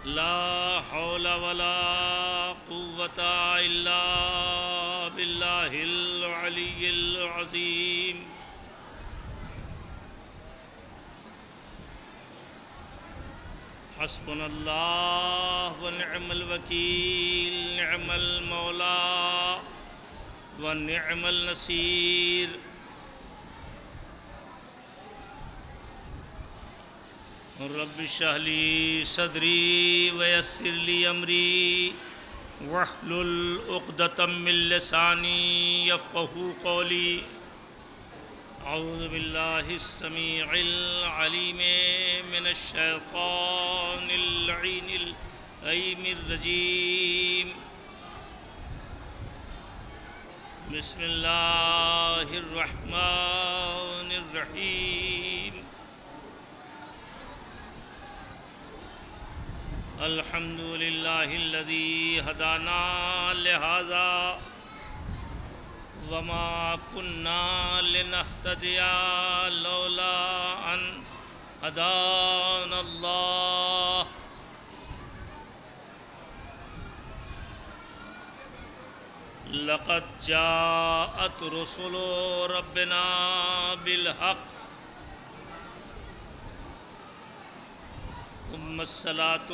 لا حول ولا قوة إلا بالله العلي العظيم حسبنا الله ونعم الوكيل نعم المولى ونعم النصير رب اشرح لي صدري ويسر لي أمري واحلل عقدة من لساني يفقهوا قولي أعوذ بالله السميع العليم من الشيطان اللعين اللئيم الرجيم بسم الله الرحمن الرحيم الحمد لله الذي هدانا لهذا وما كنا لنهتدي لولا أن هدانا الله لقد جاءت رسل ربنا بالحق ثم الصلاة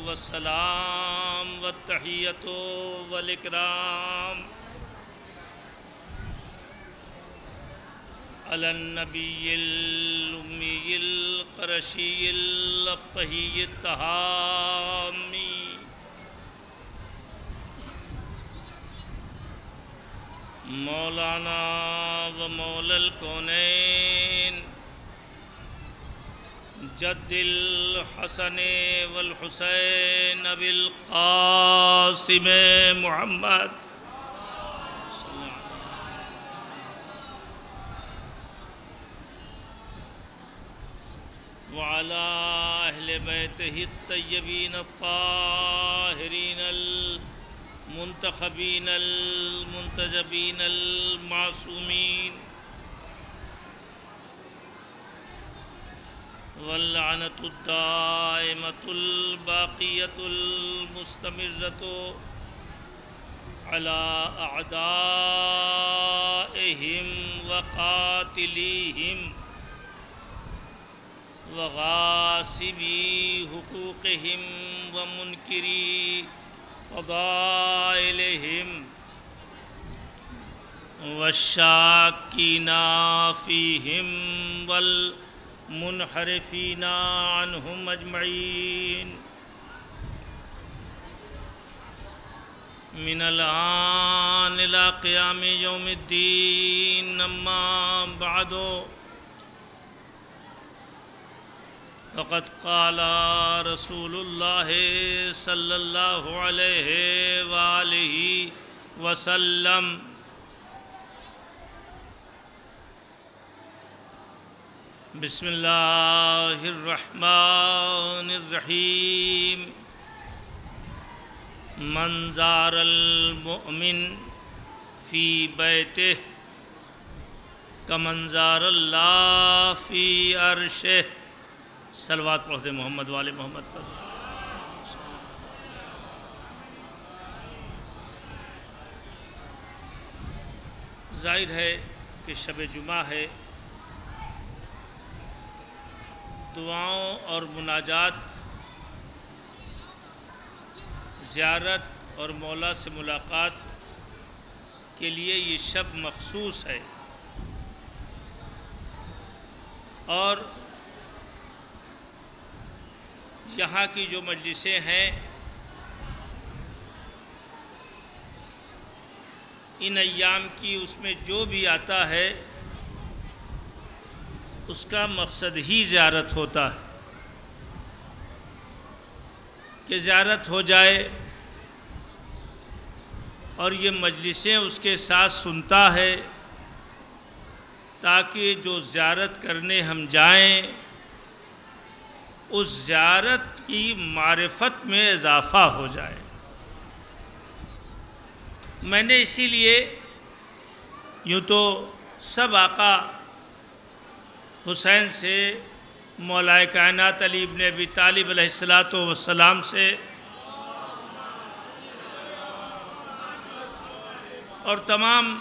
والسلام والتحية والإكرام على النبي الأمي القرشي الطهي التهامي مولانا ومولى الكونين جد الحسن والحسين أبي القاسم محمد وعلى أهل بيته الطيبين الطاهرين المنتخبين المنتجبين المعصومين واللعنة الدائمة الباقية المستمرة على أعدائهم وقاتليهم وغاصبي حقوقهم ومنكري فضائلهم والشاكين فيهم والمنحرفين عنهم أجمعين من الآن إلى قيام يوم الدين أما بعد فقد قال رسول الله صلى الله عليه وآله وسلم بسم الله الرحمن الرحيم من زار المؤمن في بيته كمن زار الله في عرشه صلوات پڑھتے محمد والے محمد پر ظاہر ہے کہ شب جمعہ ہے دعاؤں اور مناجات زیارت اور مولا سے ملاقات کے لیے یہ شب مخصوص ہے اور یہاں کی جو مجلسیں ہیں ان ایام کی اس میں جو بھی آتا ہے اس کا مقصد ہی زیارت ہوتا ہے کہ زیارت ہو جائے اور یہ مجلسیں اس کے ساتھ سنتا ہے تاکہ جو زیارت کرنے ہم جائیں اس زیارت کی معرفت میں اضافہ ہو جائے۔ میں نے اسی لیے یوں تو سب آقا حسین سے مولا کائنات علی ابن ابی طالب علیہ السلام سے اور تمام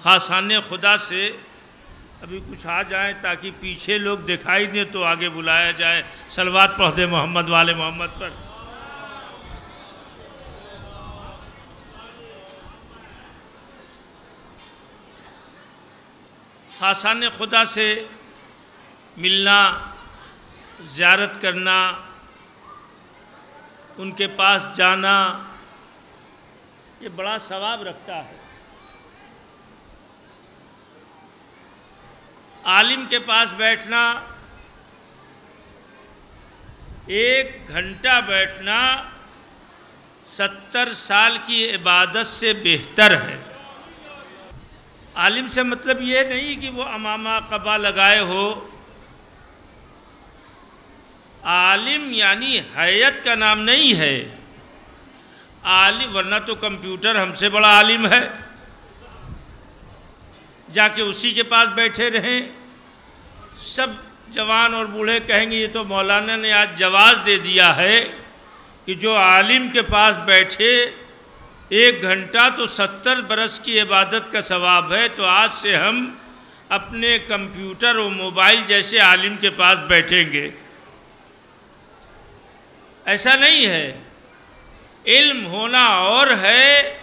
خاصان خدا سے ابھی کچھ آ جائیں تاکہ پیچھے لوگ دکھائی دیں تو آگے بلایا جائے. صلوات پڑھ دیں محمد والے محمد پر. خاصان خدا سے ملنا، زیارت کرنا، ان کے پاس جانا، یہ بڑا ثواب رکھتا ہے. عالم کے پاس بیٹھنا، 1 گھنٹہ بیٹھنا 70 سال کی عبادت سے بہتر ہے. عالم سے مطلب یہ نہیں کہ وہ امامہ قبا لگائے ہو. عالم یعنی حیت کا نام نہیں ہے. عالم ورنہ تو کمپیوٹر ہم سے بڑا عالم ہے. جا کے اسی کے پاس بیٹھے رہیں. سب جوان اور بوڑھے کہیں گے یہ تو مولانا نے آج جواز دے دیا ہے کہ جو عالم کے پاس بیٹھے 1 گھنٹہ تو 70 برس کی عبادت کا ثواب ہے. تو آج سے ہم اپنے کمپیوٹر و موبائل جیسے عالم کے پاس بیٹھیں گے. ایسا نہیں ہے. علم ہونا اور ہے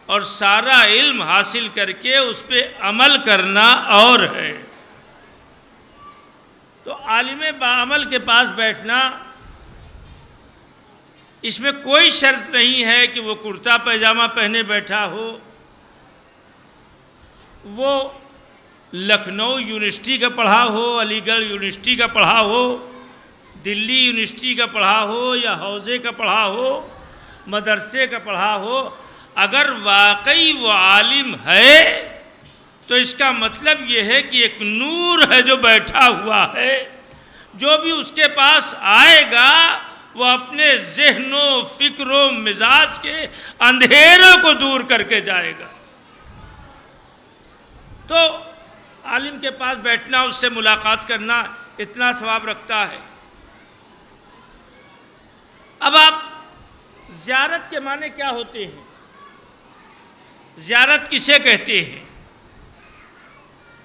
اور سارا علم حاصل کر کے اس پہ عمل کرنا اور ہے. تو عالم باعمل کے پاس بیٹھنا، اس میں کوئی شرط نہیں ہے کہ وہ کرتا پیجامہ پہنے بیٹھا ہو، وہ لکھنؤ یونیورسٹی کا پڑھا ہو، علی گڑھ یونیورسٹی کا پڑھا ہو، دلی یونیورسٹی کا پڑھا ہو یا حوزے کا پڑھا ہو، مدرسے کا پڑھا ہو. اگر واقعی وہ عالم ہے تو اس کا مطلب یہ ہے کہ ایک نور ہے جو بیٹھا ہوا ہے. جو بھی اس کے پاس آئے گا وہ اپنے ذہن و فکر و مزاج کے اندھیروں کو دور کر کے جائے گا. تو عالم کے پاس بیٹھنا، اس سے ملاقات کرنا اتنا ثواب رکھتا ہے. اب آپ زیارت کے معنی کیا ہوتے ہیں؟ زیارت کسے کہتے ہیں؟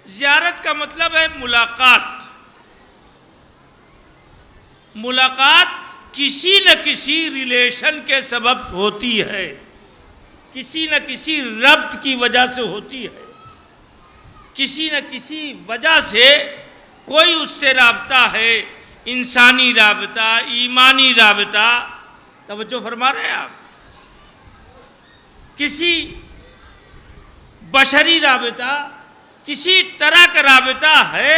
زیارت کا مطلب ہے ملاقات. ملاقات کسی نہ کسی ریلیشن کے سبب ہوتی ہے، کسی نہ کسی ربط کی وجہ سے ہوتی ہے. کسی نہ کسی وجہ سے کوئی اس سے رابطہ ہے، انسانی رابطہ، ایمانی رابطہ. توجہ فرما رہے ہیں آپ؟ کسی بشری رابطہ، کسی طرح کا رابطہ ہے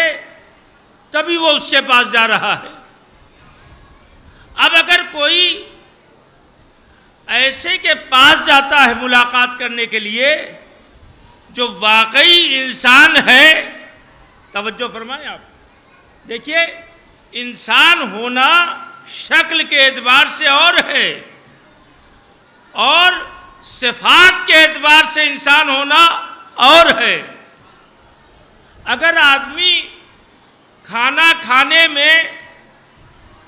تبھی وہ اس کے پاس جا رہا ہے. اب اگر کوئی ایسے کے پاس جاتا ہے ملاقات کرنے کے لیے جو واقعی انسان ہے، توجہ فرمائیں آپ. دیکھیے، انسان ہونا شکل کے اعتبار سے اور ہے اور صفات کے اعتبار سے انسان ہونا اور ہے. اگر آدمی کھانا کھانے میں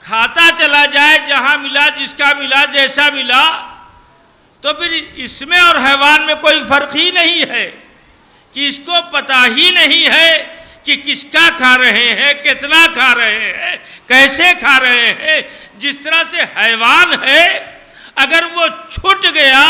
کھاتا چلا جائے، جہاں ملا، جس کا ملا، جیسا ملا، تو پھر اس میں اور حیوان میں کوئی فرق ہی نہیں ہے کہ اس کو پتہ ہی نہیں ہے کہ کس کا کھا رہے ہیں، کتنا کھا رہے ہیں، کیسے کھا رہے ہیں. جس طرح سے حیوان ہے، اگر وہ چھٹ گیا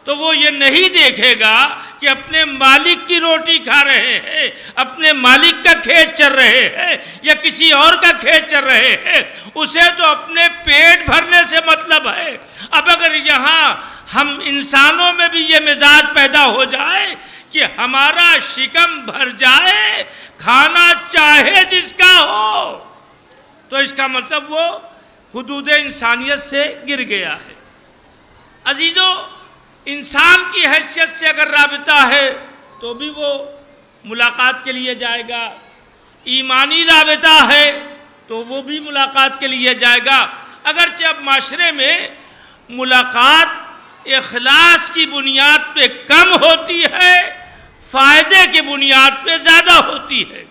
تو وہ یہ نہیں دیکھے گا کہ اپنے مالک کی روٹی کھا رہے ہیں، اپنے مالک کا کھیت چر رہے ہیں یا کسی اور کا کھیت چر رہے ہیں. اسے تو اپنے پیٹ بھرنے سے مطلب ہے. اب اگر یہاں ہم انسانوں میں بھی یہ مزاج پیدا ہو جائے کہ ہمارا شکم بھر جائے، کھانا چاہے جس کا ہو، تو اس کا مطلب وہ حدود انسانیت سے گر گیا ہے. عزیزو، انسان کی حیثیت سے اگر رابطہ ہے تو بھی وہ ملاقات کے لیے جائے گا. ایمانی رابطہ ہے تو وہ بھی ملاقات کے لیے جائے گا. اگرچہ اب معاشرے میں ملاقات اخلاص کی بنیاد پہ کم ہوتی ہے، فائدے کی بنیاد پہ زیادہ ہوتی ہے.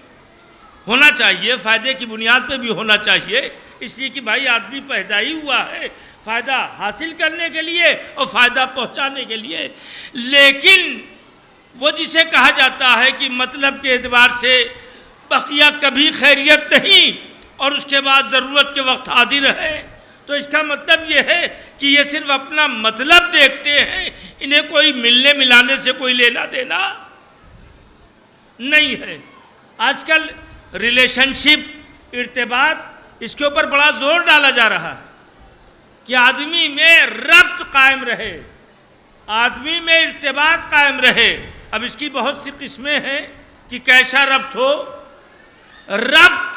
ہونا چاہیے، فائدے کی بنیاد پہ بھی ہونا چاہیے، اس لیے کہ بھائی آدمی پیدا ہی ہوا ہے فائدہ حاصل کرنے کے لیے اور فائدہ پہنچانے کے لیے، لیکن وہ جسے کہا جاتا ہے کہ مطلب کے اعتبار سے بقیہ کبھی خیریت نہیں اور اس کے بعد ضرورت کے وقت حاضر ہے، تو اس کا مطلب یہ ہے کہ یہ صرف اپنا مطلب دیکھتے ہیں، انہیں کوئی ملنے ملانے سے کوئی لینا دینا نہیں ہے۔ آج کل ریلیشن شپ، ارتباط، اس کے اوپر بڑا زور ڈالا جا رہا ہے کہ آدمی میں ربط قائم رہے، آدمی میں ارتباط قائم رہے۔ اب اس کی بہت سی قسمیں ہیں کہ کیسا ربط ہو۔ ربط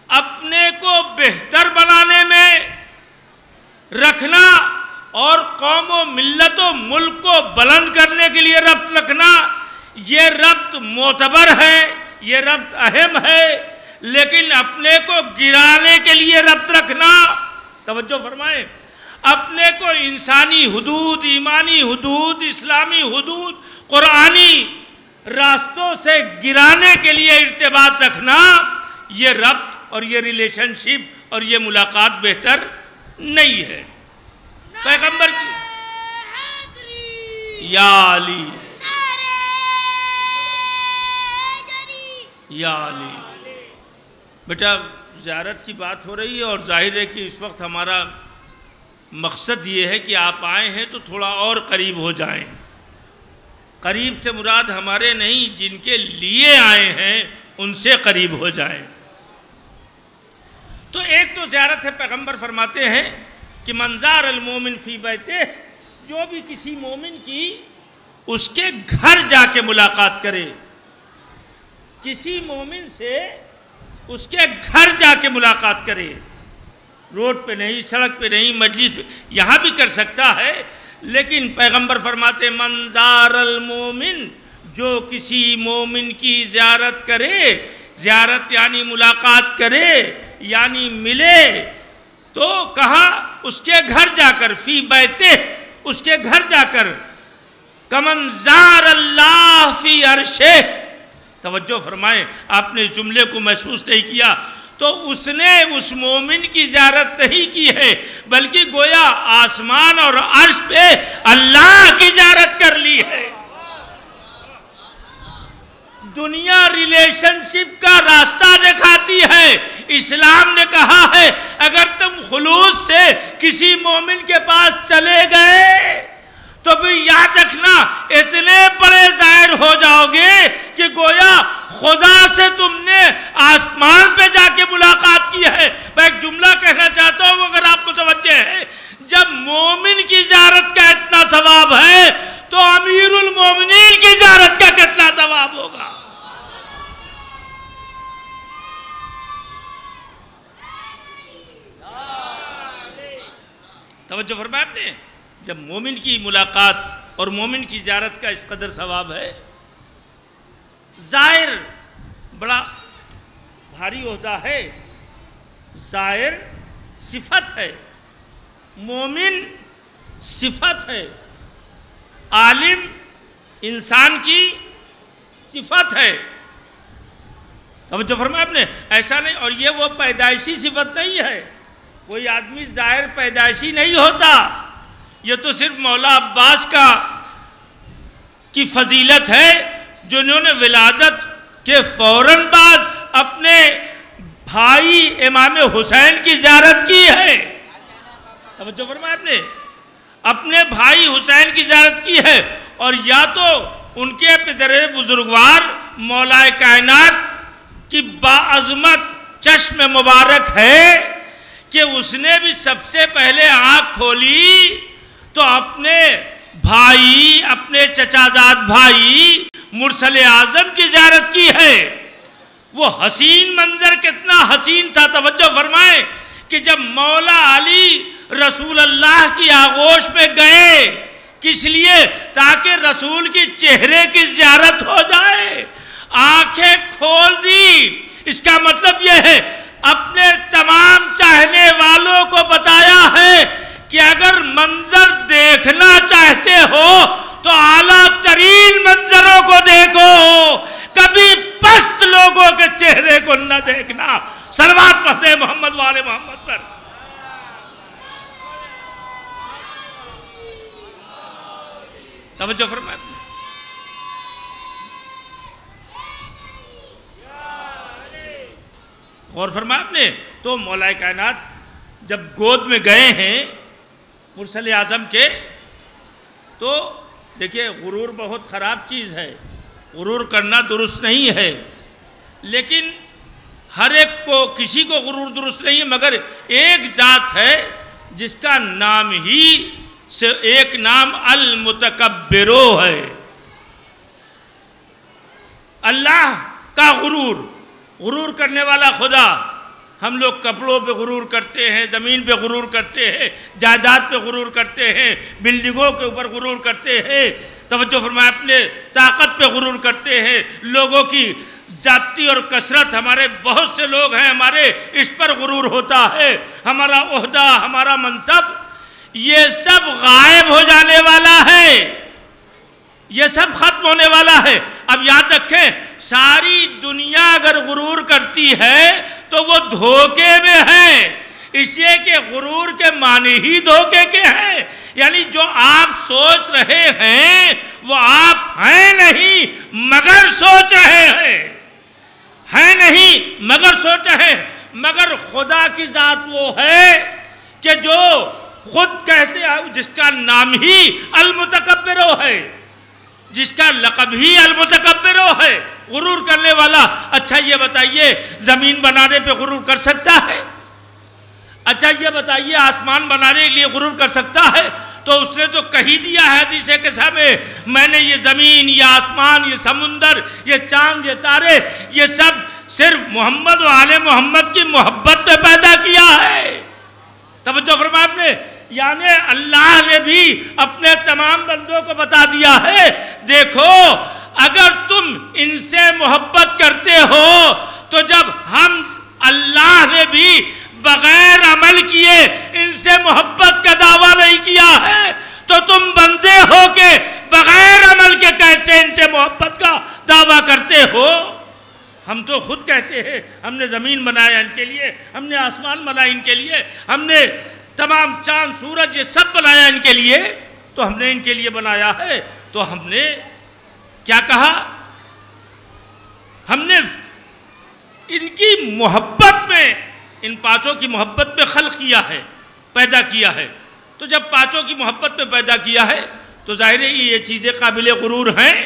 اپنے کو بہتر بنانے میں رکھنا اور قوم و ملت و ملک کو بلند کرنے کے لیے ربط رکھنا، یہ ربط معتبر ہے، یہ ربط اہم ہے، لیکن اپنے کو گرانے کے لیے ربط رکھنا، توجہ فرمائیں، اپنے کو انسانی حدود، ایمانی حدود، اسلامی حدود، قرآنی راستوں سے گرانے کے لیے ارتباط رکھنا، یہ ربط اور یہ ریلیشن شپ اور یہ ملاقات بہتر نہیں ہے۔ پیغمبر کی یا علی یا علی، بیٹا زیارت کی بات ہو رہی ہے اور ظاہر ہے کہ اس وقت ہمارا مقصد یہ ہے کہ آپ آئے ہیں تو تھوڑا اور قریب ہو جائیں۔ قریب سے مراد ہمارے نہیں، جن کے لیے آئے ہیں ان سے قریب ہو جائیں۔ تو ایک تو زیارت ہے، پیغمبر فرماتے ہیں کہ منظار المومن فی بیتہ، جو بھی کسی مومن کی اس کے گھر جا کے ملاقات کرے، کسی مومن سے اس کے گھر جا کے ملاقات کرے، روڈ پہ نہیں، سڑک پہ نہیں، مجلس پہ، یہاں بھی کر سکتا ہے، لیکن پیغمبر فرماتے منظار المومن، جو کسی مومن کی زیارت کرے، زیارت یعنی ملاقات کرے یعنی ملے، تو کہا اس کے گھر جا کر، فی بیتہ، اس کے گھر جا کر، کمن زار اللہ فی عرشہ، توجہ فرمائیں، آپ نے اس جملے کو محسوس نہیں کیا، تو اس نے اس مومن کی زیارت نہیں کی ہے، بلکہ گویا آسمان اور عرش پہ اللہ کی زیارت کر لی ہے۔ دنیا ریلیشن شپ کا راستہ دکھاتی ہے، اسلام نے کہا ہے اگر تم خلوص سے کسی مومن کے پاس چلے گئے تو بھی یاد رکھنا اتنے بڑے ظاہر ہو جاؤ گے کہ گویا خدا سے تم نے آسمان پہ جا کے ملاقات کی ہے۔ میں ایک جملہ کہنا چاہتا ہوں اگر آپ متوجہ ہیں، جب مومن کی زیارت کا اتنا ثواب ہے تو امیر المومنین کی زیارت کا کتنا ثواب ہوگا۔ توجہ فرمایا آپ نے، جب مومن کی ملاقات اور مومن کی زیارت کا اس قدر ثواب ہے، زائر بڑا بھاری عہدہ ہے، زائر صفت ہے، مومن صفت ہے، عالم انسان کی صفت ہے۔ توجہ فرمایا آپ نے، ایسا نہیں، اور یہ وہ پیدائشی صفت نہیں ہے، کوئی آدمی ظاہر پیدائشی نہیں ہوتا، یہ تو صرف مولا عباس کی فضیلت ہے جنہوں نے ولادت کے فوراً بعد اپنے بھائی امام حسین کی زیارت کی ہے۔ توجہ فرمایا آپ نے، اپنے بھائی حسین کی زیارت کی ہے، اور یا تو ان کے پدر بزرگوار مولا کائنات کی باعظمت چشم مبارک ہے کہ اس نے بھی سب سے پہلے آنکھ کھولی تو اپنے بھائی، اپنے چچا زاد بھائی مرسل اعظم کی زیارت کی ہے۔ وہ حسین منظر کتنا حسین تھا، توجہ فرمائیں کہ جب مولا علی رسول اللہ کی آغوش میں گئے، کس لیے؟ تاکہ رسول کی چہرے کی زیارت ہو جائے، آنکھیں کھول دی۔ اس کا مطلب یہ ہے اپنے تمام چاہنے والوں کو بتایا ہے کہ اگر منظر دیکھنا چاہتے ہو تو اعلیٰ ترین منظروں کو دیکھو، کبھی پست لوگوں کے چہرے کو نہ توجہ فرمائیں آپ نے. غور فرمایا آپ نے. تو مولا کائنات جب گود میں گئے ہیں مرسل اعظم کے، تو دیکھیے غرور بہت خراب چیز ہے، غرور کرنا درست نہیں ہے، لیکن ہر ایک کو، کسی کو غرور درست نہیں ہے، مگر ایک ذات ہے جس کا نام ہی سے ایک نام المتکبرو ہے. اللہ کا غرور کرنے والا خدا. ہم لوگ کپڑوں پہ غرور کرتے ہیں، زمین پہ غرور کرتے ہیں، جائیداد پہ غرور کرتے ہیں، بلڈنگوں کے اوپر غرور کرتے ہیں، توجہ فرمائے اپنے طاقت پہ غرور کرتے ہیں، لوگوں کی ذاتی اور کثرت، ہمارے بہت سے لوگ ہیں ہمارے، اس پر غرور ہوتا ہے. ہمارا عہدہ، ہمارا منصب، یہ سب غائب ہو جانے والا ہے، یہ سب ختم ہونے والا ہے. اب یاد رکھیں، ساری دنیا اگر غرور کرتی ہے تو وہ دھوکے میں ہے، اس لیے کہ غرور کے معنی ہی دھوکے کے ہیں. یعنی جو آپ سوچ رہے ہیں وہ آپ ہیں نہیں مگر سوچ رہے ہیں نہیں مگر سوچ رہے ہیں. مگر خدا کی ذات وہ ہے کہ جو خود کہتے ہیں، جس کا نام ہی المتکبرو ہے، جس کا لقب ہی المتکبرو ہے، غرور کرنے والا. اچھا یہ بتائیے زمین بنانے پہ غرور کر سکتا ہے؟ اچھا یہ بتائیے آسمان بنانے کے لیے غرور کر سکتا ہے؟ تو اس نے تو کہی دیا ہے حدیث قدسی میں، میں نے یہ زمین، یہ آسمان، یہ سمندر، یہ چاند، یہ تارے، یہ سب صرف محمد و آل محمد کی محبت پہ پیدا کیا ہے. توجہ فرمایا آپ نے. یعنی اللہ نے بھی اپنے تمام بندوں کو بتا دیا ہے، دیکھو اگر تم ان سے محبت کرتے ہو تو جب ہم اللہ نے بھی بغیر عمل کیے ان سے محبت کا دعویٰ نہیں کیا ہے تو تم بندے ہو کے بغیر عمل کے کیسے ان سے محبت کا دعویٰ کرتے ہو؟ ہم تو خود کہتے ہیں ہم نے زمین بنایا ان کے لیے، ہم نے آسمان بنایا ان کے لیے، ہم نے تمام چاند سورج یہ سب بنایا ان کے لیے، تو ہم نے ان کے لیے بنایا ہے. تو ہم نے کیا کہا؟ ہم نے ان کی محبت میں، ان پانچوں کی محبت میں خلق کیا ہے، پیدا کیا ہے. تو جب پانچوں کی محبت میں پیدا کیا ہے تو ظاہر ہے یہ چیزیں قابل غرور ہیں.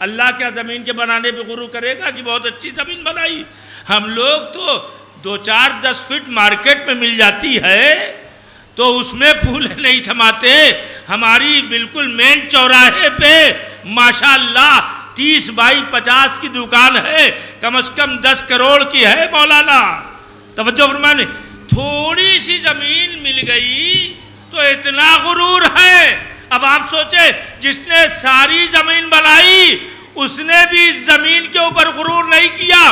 اللہ کیا زمین کے بنانے پہ غرور کرے گا کہ بہت اچھی زمین بنائی؟ ہم لوگ تو 2-4-10 فٹ مارکیٹ میں مل جاتی ہے تو اس میں پھول نہیں سماتے. ہماری بالکل مین چوراہے پہ ماشاءاللہ 30x50 کی دکان ہے، کم از کم 10 کروڑ کی ہے مولانا. توجہ فرمائیں. تھوڑی سی زمین مل گئی تو اتنا غرور ہے. اب آپ سوچیں جس نے ساری زمین بنائی اس نے بھی زمین کے اوپر غرور نہیں کیا.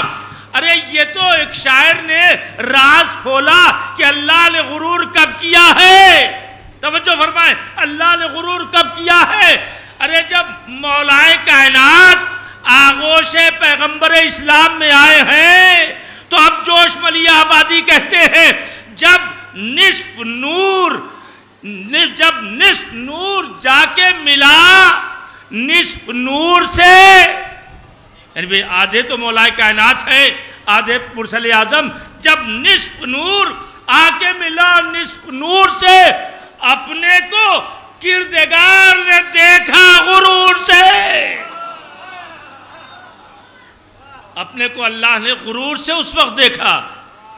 ارے یہ تو ایک شاعر نے راز کھولا کہ اللہ نے غرور کب کیا ہے. توجہ فرمائیں، اللہ نے غرور کب کیا ہے؟ ارے جب مولائے کائنات آغوش پیغمبر اسلام میں آئے ہیں تو اب جوش ملیہ آبادی کہتے ہیں جب نصف نور جا کے ملا نصف نور سے، یعنی بھئی آدھے تو مولائے کائنات ہے، آدھے مرسل اعظم، جب نصف نور آ کے ملا نصف نور سے اپنے کو کردگار نے دیکھا غرور سے. اپنے کو اللہ نے غرور سے اس وقت دیکھا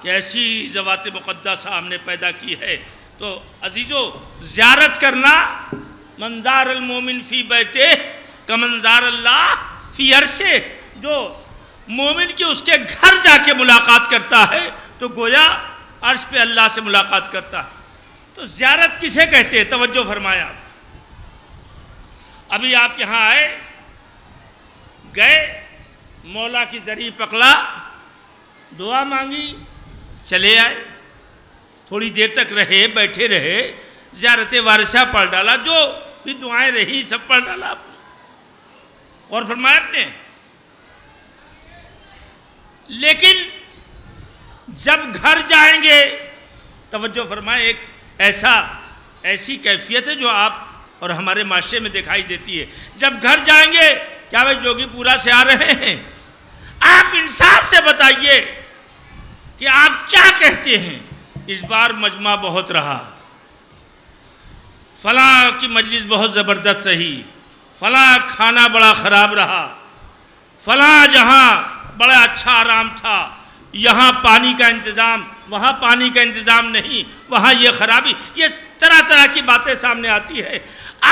کہ ایسی ذوات مقدسہ ہم نے پیدا کی ہے. تو عزیزو، زیارت کرنا منظار المومن فی بیتے کا منظار اللہ فی عرشے. جو مومن کی اس کے گھر جا کے ملاقات کرتا ہے تو گویا عرش پہ اللہ سے ملاقات کرتا ہے. تو زیارت کسے کہتے ہیں؟ توجہ فرمایا. ابھی آپ یہاں آئے، گئے، مولا کی ذریع پکڑا، دعا مانگی، چلے آئے، تھوڑی دیر تک رہے، بیٹھے رہے، زیارت وارثہ پڑھ ڈالا، جو بھی دعائیں رہی سب پڑھ ڈالا آپ نے. اور فرمایا آپ نے. لیکن جب گھر جائیں گے، توجہ فرمائیں، ایک ایسی کیفیت ہے جو آپ اور ہمارے معاشرے میں دکھائی دیتی ہے. جب گھر جائیں گے کیا بھائی جوگی پورا سے آ رہے ہیں؟ آپ انصاف سے بتائیے کہ آپ کیا کہتے ہیں. اس بار مجمع بہت رہا، فلاں کی مجلس بہت زبردست رہی، فلاں کھانا بڑا خراب رہا، فلاں جہاں بڑا اچھا آرام تھا، یہاں پانی کا انتظام، وہاں پانی کا انتظام نہیں، وہاں یہ خرابی، یہ طرح طرح کی باتیں سامنے آتی ہے.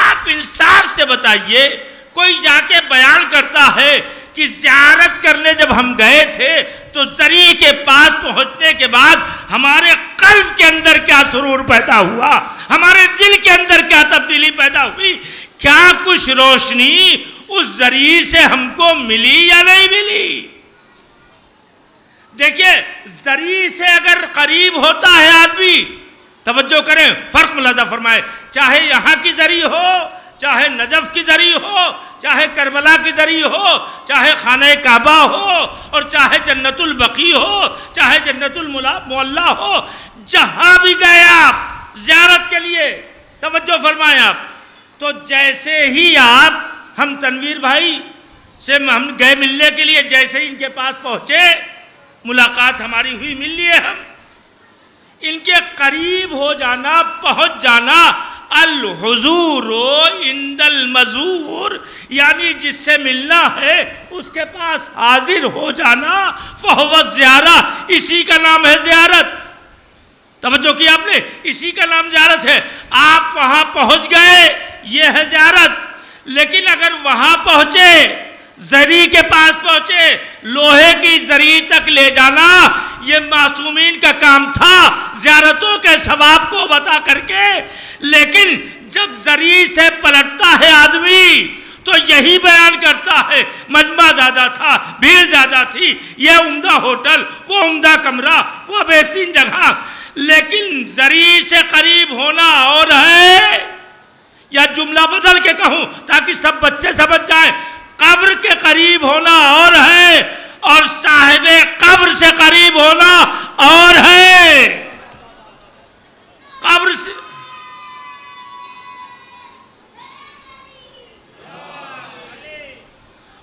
آپ انصاف سے بتائیے، کوئی جا کے بیان کرتا ہے کہ زیارت کرنے جب ہم گئے تھے تو زری کے پاس پہنچنے کے بعد ہمارے قلب کے اندر کیا سرور پیدا ہوا، ہمارے دل کے اندر کیا تبدیلی پیدا ہوئی، کیا کچھ روشنی اس زری سے ہم کو ملی یا نہیں ملی؟ دیکھیے، زری سے اگر قریب ہوتا ہے آدمی، توجہ کریں، فرق ملاحظہ فرمائے، چاہے یہاں کی زری ہو، چاہے نجف کی زری ہو، چاہے کربلا کی زری ہو، چاہے خانہ کعبہ ہو، اور چاہے جنت البقیع ہو، چاہے جنت المعلا ہو، جہاں بھی گئے آپ زیارت کے لیے، توجہ فرمائیں آپ، تو جیسے ہی آپ، ہم تنویر بھائی سے ہم گئے ملنے کے لیے، جیسے ہی ان کے پاس پہنچے، ملاقات ہماری ہوئی، مل لیے ہم، ان کے قریب ہو جانا، پہنچ جانا، الحضور عند المزور، یعنی جس سے ملنا ہے اس کے پاس حاضر ہو جانا، فہو الزیارہ، اسی کا نام ہے زیارت. توجہ کی آپ نے، اسی کا نام زیارت ہے. آپ وہاں پہنچ گئے، یہ ہے زیارت. لیکن اگر وہاں پہنچے، زری کے پاس پہنچے، لوہے کی زری تک لے جانا یہ معصومین کا کام تھا، زیارتوں کے ثواب کو بتا کر کے. لیکن جب زری سے پلٹتا ہے آدمی تو یہی بیان کرتا ہے مجمع زیادہ تھا، بھیڑ زیادہ تھی، یہ عمدہ ہوٹل، وہ عمدہ کمرہ، وہ بہترین جگہ. لیکن زری سے قریب ہونا اور ہے، یا جملہ بدل کے کہوں تاکہ سب بچے سمجھ جائیں، قبر کے قریب ہونا اور ہے، اور صاحب قبر سے قریب ہونا اور ہے.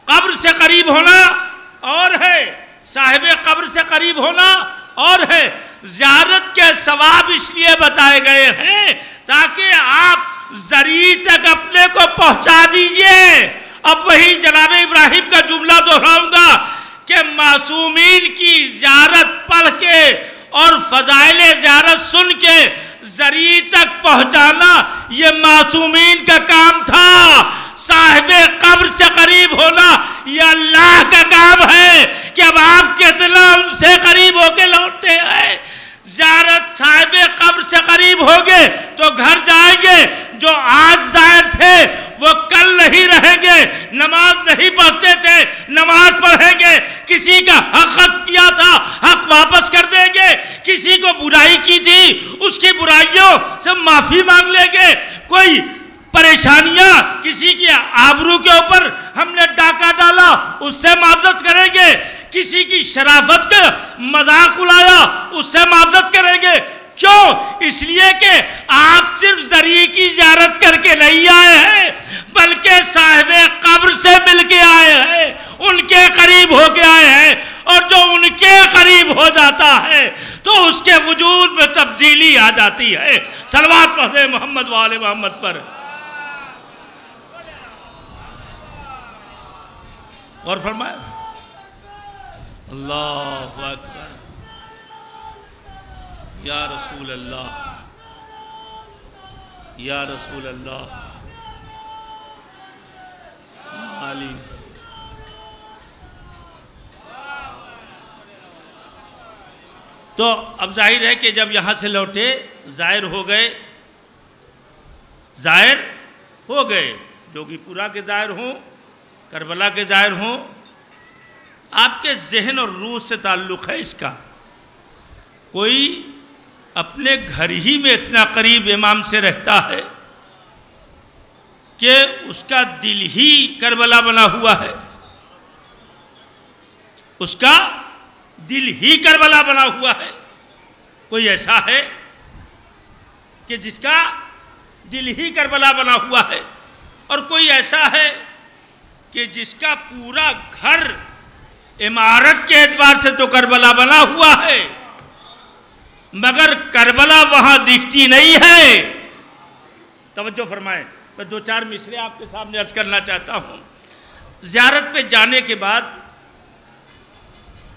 قبر سے قریب ہونا اور ہے، صاحب قبر سے قریب ہونا اور ہے. زیارت کے ثواب اس لیے بتائے گئے ہیں تاکہ آپ زری تک اپنے کو پہنچا دیجئے. اب وہی جناب ابراہیم کا جملہ دہراؤں گا کہ معصومین کی زیارت پڑھ کے اور فضائل زیارت سن کے زری تک پہنچانا یہ معصومین کا کام تھا. صاحب قبر سے قریب ہونا یہ اللہ کا کام ہے کہ اب آپ کتنا ان سے قریب ہو کے لوٹتے ہیں. زیارت صاحب قبر سے قریب ہوگے تو گھر جائیں گے، جو آج زائر تھے وہ کل نہیں رہیں گے، نماز نہیں پڑھتے تھے نماز پڑھیں گے، کسی کا حق غصب کیا تھا حق واپس کر دیں گے، کسی کو برائی کی تھی اس کی برائیوں سے معافی مانگ لیں گے، کوئی پریشانیاں، کسی کی آبرو کے اوپر ہم نے ڈاکہ ڈالا اس سے معذرت کریں گے، کسی کی شرافت کا مذاق اڑایا اس سے معذرت کریں گے. کیوں؟ اس لیے کہ آپ صرف زری کی زیارت کر کے نہیں آئے ہیں بلکہ صاحب قبر سے مل کے آئے ہیں، ان کے قریب ہو کے آئے ہیں، اور جو ان کے قریب ہو جاتا ہے تو اس کے وجود میں تبدیلی آ جاتی ہے. صلوات پڑھیں محمد و آل محمد پر. غور فرمائے. اللہ اکبر، یا رسول اللہ، یا رسول اللہ، یا علی. تو اب ظاہر ہے کہ جب یہاں سے لوٹے زائر ہو گئے، جوگی پورا کے زائر ہوں، کربلا کے زائر ہوں، آپ کے ذہن اور روح سے تعلق ہے اس کا. کوئی اپنے گھر ہی میں اتنا قریب امام سے رہتا ہے کہ اس کا دل ہی کربلا بنا ہوا ہے، اس کا دل ہی کربلا بنا ہوا ہے. کوئی ایسا ہے کہ جس کا دل ہی کربلا بنا ہوا ہے، اور کوئی ایسا ہے کہ جس کا پورا گھر عمارت کے اعتبار سے تو کربلا بنا ہوا ہے، مگر کربلا وہاں دکھتی نہیں ہے۔ توجہ فرمائیں، میں دو چار مصرے آپ کے سامنے عرض کرنا چاہتا ہوں۔ زیارت پہ جانے کے بعد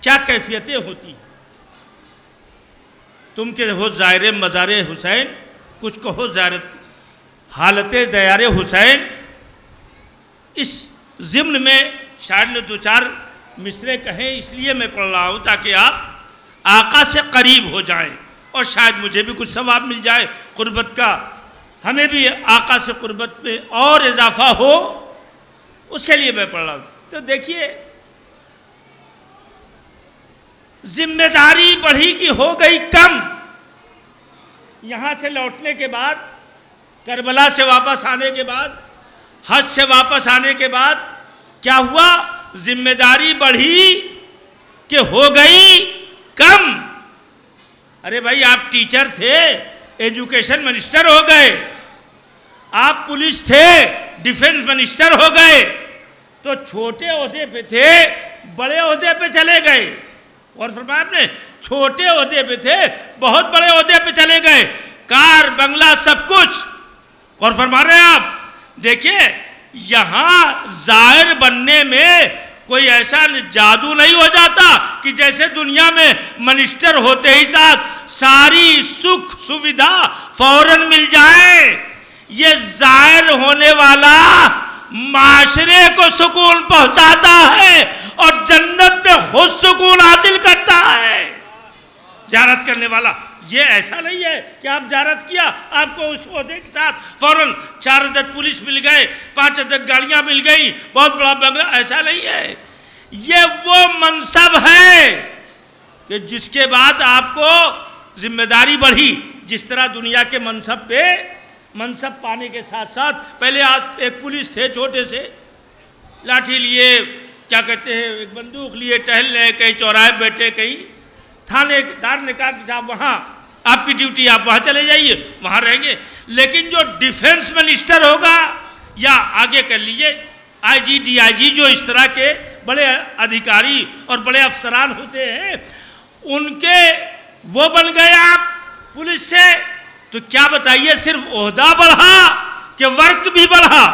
کیا کیفیتیں ہوتی ہیں؟ تم کہ ہو زائر مزار حسین، کچھ کہو زیارت حالت دیار حسین۔ اس ضمن میں شاعر نے دو چار مصرے کہیں، اس لیے میں پڑھ رہا ہوں تاکہ آپ آقا سے قریب ہو جائیں اور شاید مجھے بھی کچھ ثواب مل جائے قربت کا، ہمیں بھی آقا سے قربت میں اور اضافہ ہو، اس کے لیے میں پڑھ رہا ہوں۔ تو دیکھیے، ذمہ داری بڑھی کی ہو گئی کم۔ یہاں سے لوٹنے کے بعد، کربلا سے واپس آنے کے بعد، حج سے واپس آنے کے بعد کیا ہوا؟ ذمہ داری بڑھی کہ ہو گئی کم۔ ارے بھائی، آپ ٹیچر تھے، ایجوکیشن منسٹر ہو گئے، آپ پولیس تھے، ڈیفنس منسٹر ہو گئے، تو چھوٹے عہدے پہ تھے، بڑے عہدے پہ چلے گئے۔ اور فرمایا آپ نے، چھوٹے عہدے پہ تھے، بہت بڑے عہدے پہ چلے گئے، کار بنگلہ سب کچھ۔ اور فرما رہے ہیں آپ، دیکھیں یہاں زائر بننے میں کوئی ایسا جادو نہیں ہو جاتا کہ جیسے دنیا میں منسٹر ہوتے ہی ساتھ ساری سکھ سویدھا فوراً مل جائے۔ یہ زائر ہونے والا معاشرے کو سکون پہنچاتا ہے اور جنت میں خود سکون حاصل کرتا ہے۔ زیارت کرنے والا یہ ایسا نہیں ہے کہ آپ زیارت کیا، آپ کو اس عہدے کے ساتھ فوراً 4 عدد پولیس مل گئے، 5 عدد گاڑیاں مل گئی، بہت بڑا بنگلہ، ایسا نہیں ہے۔ یہ وہ منصب ہے کہ جس کے بعد آپ کو ذمہ داری بڑھی۔ جس طرح دنیا کے منصب پہ منصب پانے کے ساتھ ساتھ، پہلے ایک پولیس تھے چھوٹے سے، لاٹھی لیے، کیا کہتے ہیں، ایک بندوق لیے، ٹہل رہے، کہیں چوراہے بیٹھے، کہیں تھانے دار نے کہا کہ صاحب وہاں آپ کی ڈیوٹی، آپ وہاں چلے جائیے، وہاں رہیں گے۔ لیکن جو ڈیفنس منسٹر ہوگا، یا آگے کر لیجئے آئی جی، ڈی آئی جی، جو اس طرح کے بڑے ادھیکاری اور بڑے افسران ہوتے ہیں، ان کے وہ بن گئے آپ پولیس سے، تو کیا بتائیے، صرف عہدہ بڑھا کہ ورک بھی بڑھا،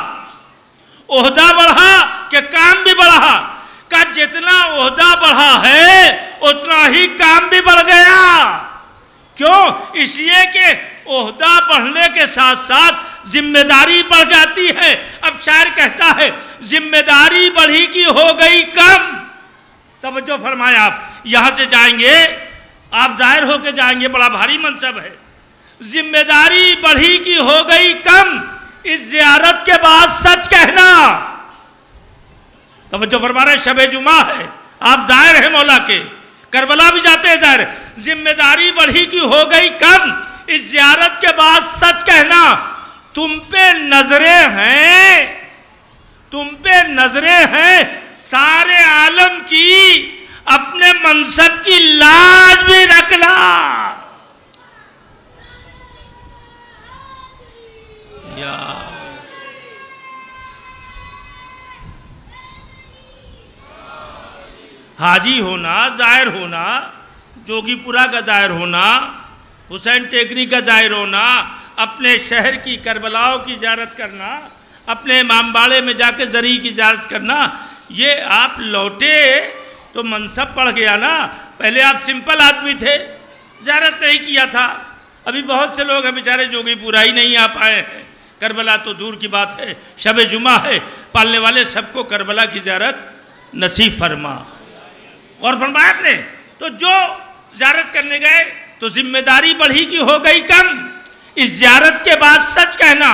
عہدہ بڑھا کہ کام بھی بڑھا؟ کہ جتنا عہدہ بڑھا ہے اتنا ہی کام بھی بڑھ گیا۔ کیوں؟ اس لیے کہ عہدہ بڑھنے کے ساتھ ساتھ ذمہ داری بڑھ جاتی ہے۔ اب شاعر کہتا ہے، ذمہ داری بڑھی کی ہو گئی کم۔ توجہ فرمائیں، آپ یہاں سے جائیں گے، آپ ظاہر ہو کے جائیں گے، بڑا بھاری منصب ہے۔ ذمہ داری بڑھی کی ہو گئی کم، اس زیارت کے بعد سچ کہنا۔ توجہ فرما رہے ہیں، شب جمعہ ہے، آپ ظاہر ہیں مولا کے، کربلا بھی جاتے ہیں ظاہر۔ ذمہ داری بڑھی کی ہو گئی کم، اس زیارت کے بعد سچ کہنا۔ تم پہ نظریں ہیں، تم پہ نظریں ہیں سارے عالم کی، اپنے منصب کی لاج بھی رکھنا۔ حاجی ہونا، زائر ہونا، جوگی پورا کا زائر ہونا، حسین ٹیکری کا زائر ہونا، اپنے شہر کی کربلاؤں کی زیارت کرنا، اپنے امام باڑے میں جا کے زرعی کی زیارت کرنا، یہ آپ لوٹے تو منصب بڑھ گیا نا۔ پہلے آپ سمپل آدمی تھے، زیارت نہیں کیا تھا۔ ابھی بہت سے لوگ ہیں بیچارے جوگی پورا ہی نہیں آ پائے ہیں، کربلا تو دور کی بات ہے، شب جمعہ ہے، پالنے والے سب کو کربلا کی زیارت نصیب فرما۔ غور فرمایا آپ نے؟ تو جو زیارت کرنے گئے تو ذمہ داری بڑھی کی ہو گئی کم، اس زیارت کے بعد سچ کہنا۔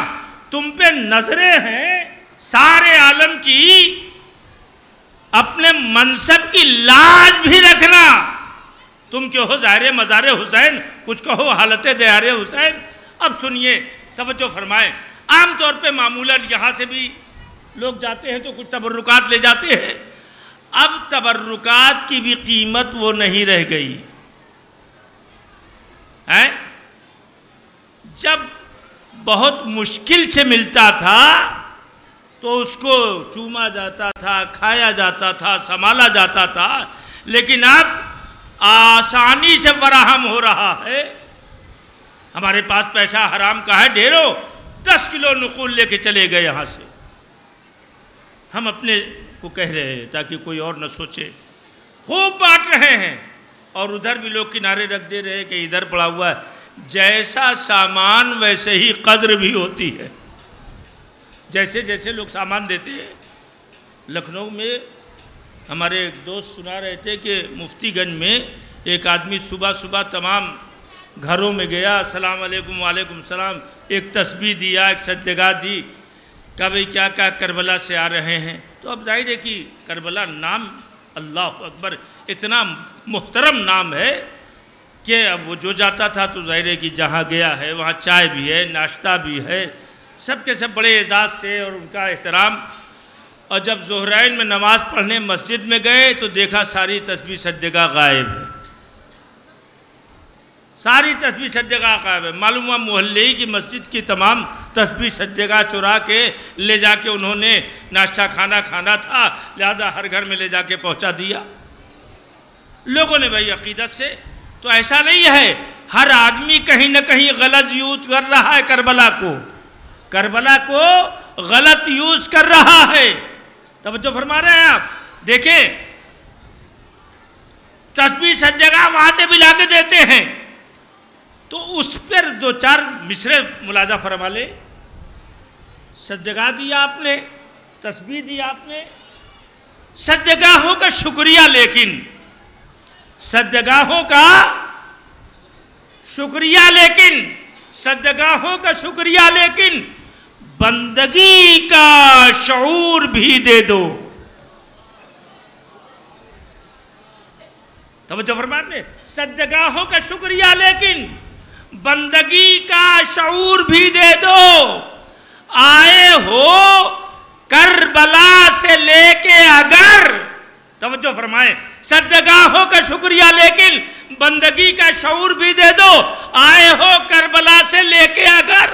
تم پہ نظریں ہیں سارے عالم کی، اپنے منصب کی لاج بھی رکھنا۔ تم کیوں ہو ظاہر مزار حسین، کچھ کہو حالت دیار حسین۔ اب سنیے، توجہ فرمائیں، عام طور پہ معمولاً یہاں سے بھی لوگ جاتے ہیں تو کچھ تبرکات لے جاتے ہیں۔ اب تبرکات کی بھی قیمت وہ نہیں رہ گئی ہے۔ جب بہت مشکل سے ملتا تھا تو اس کو چوما جاتا تھا، کھایا جاتا تھا، سنبھالا جاتا تھا، لیکن اب آسانی سے فراہم ہو رہا ہے۔ ہمارے پاس پیسہ حرام کا ہے ڈھیروں، 10 کلو نقول لے کے چلے گئے یہاں سے۔ ہم اپنے کو کہہ رہے ہیں تاکہ کوئی اور نہ سوچے، خوب بانٹ رہے ہیں، اور ادھر بھی لوگ کنارے رکھ دے رہے ہیں کہ ادھر پڑا ہوا ہے۔ جیسا سامان ویسے ہی قدر بھی ہوتی ہے، جیسے جیسے لوگ سامان دیتے ہیں۔ لکھنؤ میں ہمارے ایک دوست سنا رہے تھے کہ مفتی گنج میں ایک آدمی صبح صبح تمام گھروں میں گیا، السلام علیکم وعلیکم السلام، ایک تسبیح دیا، ایک سجدگاہ دی، کہا بھئی کیا کربلا سے آ رہے ہیں؟ تو اب ظاہر ہے کہ کربلا نام، اللہ اکبر، اتنا محترم نام ہے کہ اب وہ جو جاتا تھا تو ظاہر ہے کہ جہاں گیا ہے وہاں چائے بھی ہے، ناشتہ بھی ہے، سب کے سب بڑے اعزاز سے اور ان کا احترام۔ اور جب ظہرین میں نماز پڑھنے مسجد میں گئے تو دیکھا ساری تسبیح سجدگاہ غائب ہے، ساری تسبیح سجدگاہ غائب ہے۔ معلوم ہوا محلے کی مسجد کی تمام تسبیح سجدگاہ چرا کے لے جا کے انہوں نے ناشتہ کھانا تھا، لہذا ہر گھر میں لے جا کے پہنچا دیا لوگوں نے بھائی عقیدت سے۔ تو ایسا نہیں ہے، ہر آدمی کہیں نہ کہیں غلط یوز کر رہا ہے، کربلا کو غلط یوز کر رہا ہے۔ توجہ فرما رہے ہیں آپ؟ دیکھیں تسبیح سجدگاہ وہاں سے بھی لا کے دیتے ہیں، تو اس پر 2-4 مصرے ملاحظہ فرما لے۔ سجدگاہ دیا آپ نے، تسبیح دیا آپ نے، سجدگاہوں کا شکریہ، لیکن سجدگاہوں کا شکریہ لیکن بندگی کا شعور بھی دے دو۔ توجہ فرمائیں نے، سجدگاہوں کا شکریہ لیکن بندگی کا شعور بھی دے دو۔ آئے ہو کربلا سے لے کے اگر، توجہ فرمائیں، سجدگاہوں کا شکریہ لیکن بندگی کا شعور بھی دے دو۔ آئے ہو کربلا سے لے کے اگر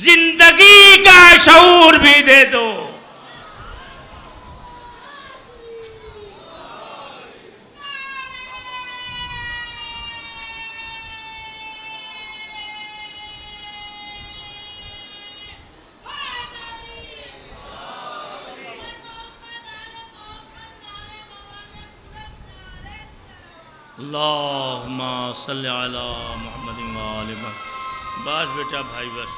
زندگی کا شعور بھی دے دو۔ اللہم صلی علی محمد وآل محمد۔ بس بیٹا بھائی بس،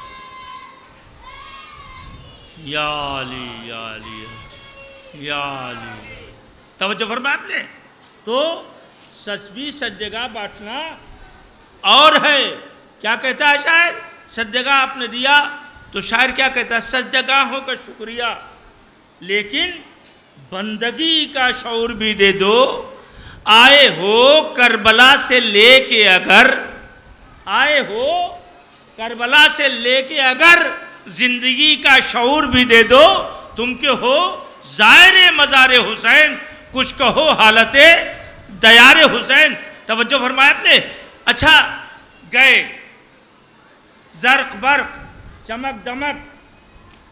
یا علی یا علی یا علی۔ توجہ فرمائیں آپ نے؟ تو تسبیح سجدگاہ بانٹنا اور ہے، کیا کہتا ہے شاعر؟ سجدگاہ آپ نے دیا تو شاعر کیا کہتا ہے؟ سجدگاہوں کا شکریہ لیکن بندگی کا شعور بھی دے دو۔ آئے ہو کربلا سے لے کے اگر، آئے ہو کربلا سے لے کے اگر زندگی کا شعور بھی دے دو۔ تم کے ہو زائر مزار حسین، کچھ کہو حالت دیار حسین۔ توجہ فرمایا آپ نے؟ اچھا گئے، زرق برق، چمک دمک،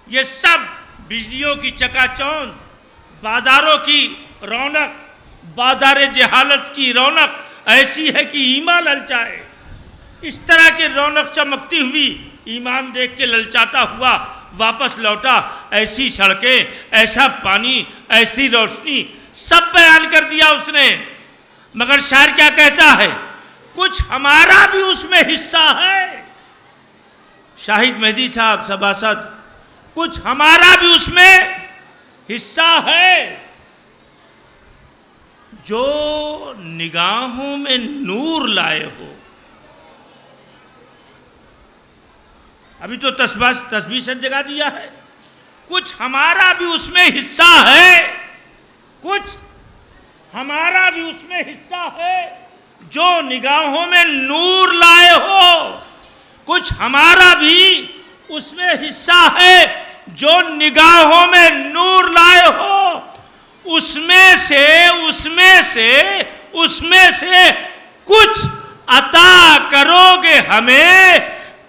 یہ سب بجلیوں کی چکا چوند، بازاروں کی رونق، بازار جہالت کی رونق ایسی ہے کہ ایمان للچائے۔ اس طرح کی رونق چمکتی ہوئی ایمان دیکھ کے للچاتا ہوا واپس لوٹا۔ ایسی سڑکیں، ایسا پانی، ایسی روشنی، سب بیان کر دیا اس نے۔ مگر شاعر کیا کہتا ہے؟ کچھ ہمارا بھی اس میں حصہ ہے۔ شاہد مہدی صاحب سباسد، کچھ ہمارا بھی اس میں حصہ ہے۔ جو نگاہوں میں نور لائے ہو۔ ابھی تو تسبیح سجدگاہ دیا ہے، کچھ ہمارا بھی اس میں حصہ ہے، کچھ ہمارا بھی اس میں حصہ ہے۔ جو نگاہوں میں نور لائے ہو، کچھ ہمارا بھی اس میں حصہ ہے۔ جو نگاہوں میں نور لائے ہو، اس میں سے کچھ عطا کرو گے ہمیں۔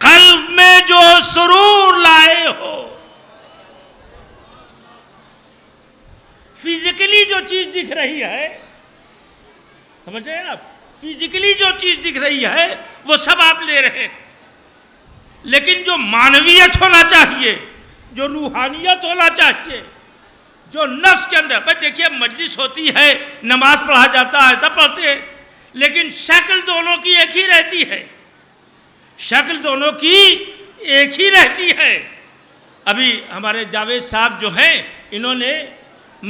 قلب میں جو سرور لائے ہو. فزیکلی جو چیز دکھ رہی ہے، سمجھ رہے ہیں آپ، فزیکلی جو چیز دکھ رہی ہے وہ سب آپ لے رہے ہیں، لیکن جو معنویت ہونا چاہیے، جو روحانیت ہونا چاہیے، جو نفس کے اندر، بھائی دیکھیے مجلس ہوتی ہے، نماز پڑھا جاتا ہے، سب پڑھتے ہیں، لیکن شکل دونوں کی ایک ہی رہتی ہے، شکل دونوں کی ایک ہی رہتی ہے. ابھی ہمارے جاوید صاحب جو ہیں، انہوں نے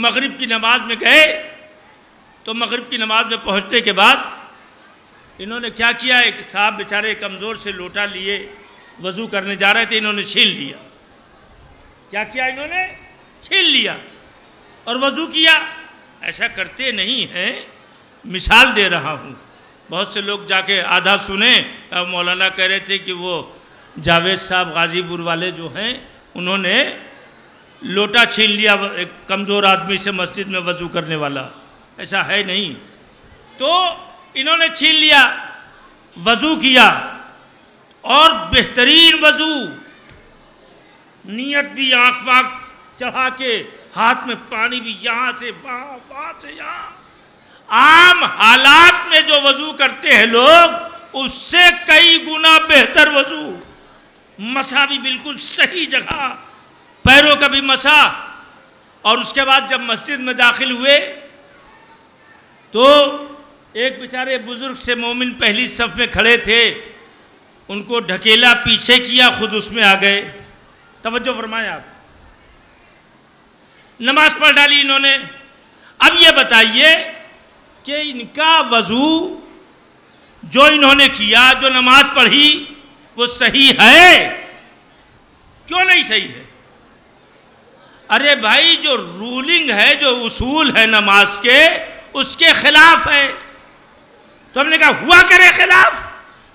مغرب کی نماز میں گئے، تو مغرب کی نماز میں پہنچنے کے بعد انہوں نے کیا کیا، ایک صاحب بیچارے کمزور سے لوٹا لیے، وضو کرنے جا رہے تھے، انہوں نے چھین لیا. کیا کیا انہوں نے؟ چھین لیا اور وضو کیا. ایسا کرتے نہیں ہیں، مثال دے رہا ہوں. بہت سے لوگ جا کے آدھا سنیں، مولانا کہہ رہے تھے کہ وہ جاوید صاحب غازی پور والے جو ہیں، انہوں نے لوٹا چھین لیا ایک کمزور آدمی سے مسجد میں وضو کرنے والا. ایسا ہے نہیں. تو انہوں نے چھین لیا، وضو کیا، اور بہترین وضو، نیت بھی آنکھ وانکھ چڑھا کے، ہاتھ میں پانی بھی یہاں سے وہاں، وہاں سے یہاں. عام حالات میں جو وضو کرتے ہیں لوگ، اس سے کئی گنا بہتر وضو. مسا بھی بالکل صحیح جگہ، پیروں کا بھی مسا. اور اس کے بعد جب مسجد میں داخل ہوئے تو ایک بیچارے بزرگ سے مومن پہلی صف میں کھڑے تھے، ان کو ڈھکیلا، پیچھے کیا، خود اس میں آ گئے. توجہ فرمائیں آپ. نماز پڑھ ڈالی انہوں نے. اب یہ بتائیے کہ ان کا وضو جو انہوں نے کیا، جو نماز پڑھی، وہ صحیح ہے؟ کیوں نہیں صحیح ہے؟ ارے بھائی، جو رولنگ ہے، جو اصول ہے نماز کے، اس کے خلاف ہے. تو ہم نے کہا ہوا کرے خلاف.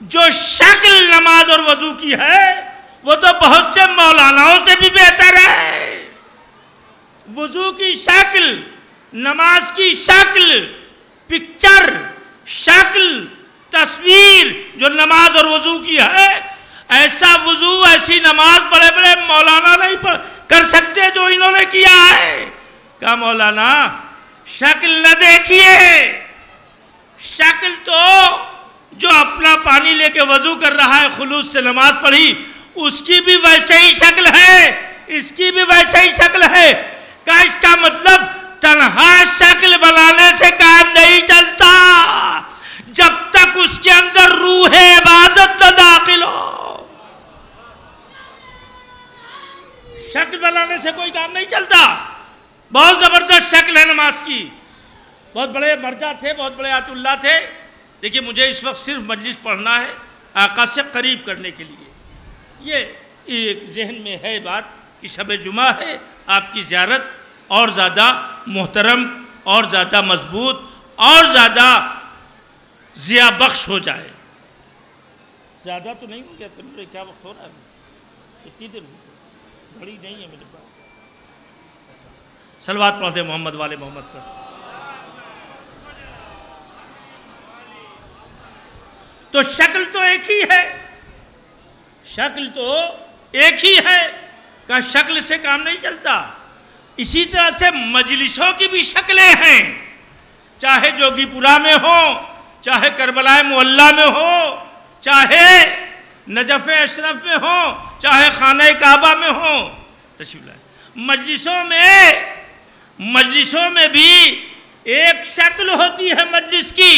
جو شکل نماز اور وضو کی ہے وہ تو بہت سے مولاناؤں سے بھی بہتر ہے. وضو کی شکل، نماز کی شکل، پکچر، شکل، تصویر جو نماز اور وضو کی ہے، ایسا وضو، ایسی نماز بڑے بڑے مولانا نہیں کر سکتے جو انہوں نے کیا ہے. کہا مولانا شکل نہ دیکھیے، شکل تو جو اپنا پانی لے کے وضو کر رہا ہے، خلوص سے نماز پڑھی، اس کی بھی ویسے ہی شکل ہے، اس کی بھی ویسے ہی شکل ہے. کہا اس کا مطلب تنہا شکل بنانے سے کام نہیں چلتا، جب تک اس کے اندر روح عبادت نہ داخل ہو. شکل بنانے سے کوئی کام نہیں چلتا. بہت زبردست شکل ہے نماز کی. بہت بڑے مرجع تھے، بہت بڑے آیت اللہ تھے. دیکھیے مجھے اس وقت صرف مجلس پڑھنا ہے آقا سے قریب کرنے کے لیے. یہ ایک ذہن میں ہے بات کہ شب جمعہ ہے، آپ کی زیارت اور زیادہ محترم، اور زیادہ مضبوط، اور زیادہ ضیاء بخش ہو جائے. زیادہ تو نہیں ہو گیا؟ کیا وقت ہو رہا ہے؟ اتنی دیر ہوئی، گھڑی نہیں ہے میرے پاس. صلوات پڑھ دیں محمد والے محمد پر. تو شکل تو ایک ہی ہے، شکل تو ایک ہی ہے. کہ شکل سے کام نہیں چلتا. اسی طرح سے مجلسوں کی بھی شکلیں ہیں، چاہے جوگی پورا میں ہو، چاہے کربلا معلیٰ میں ہو، چاہے نجف اشرف میں ہو، چاہے خانہ کعبہ میں ہو. تشریف لائیں. مجلسوں میں بھی ایک شکل ہوتی ہے مجلس کی.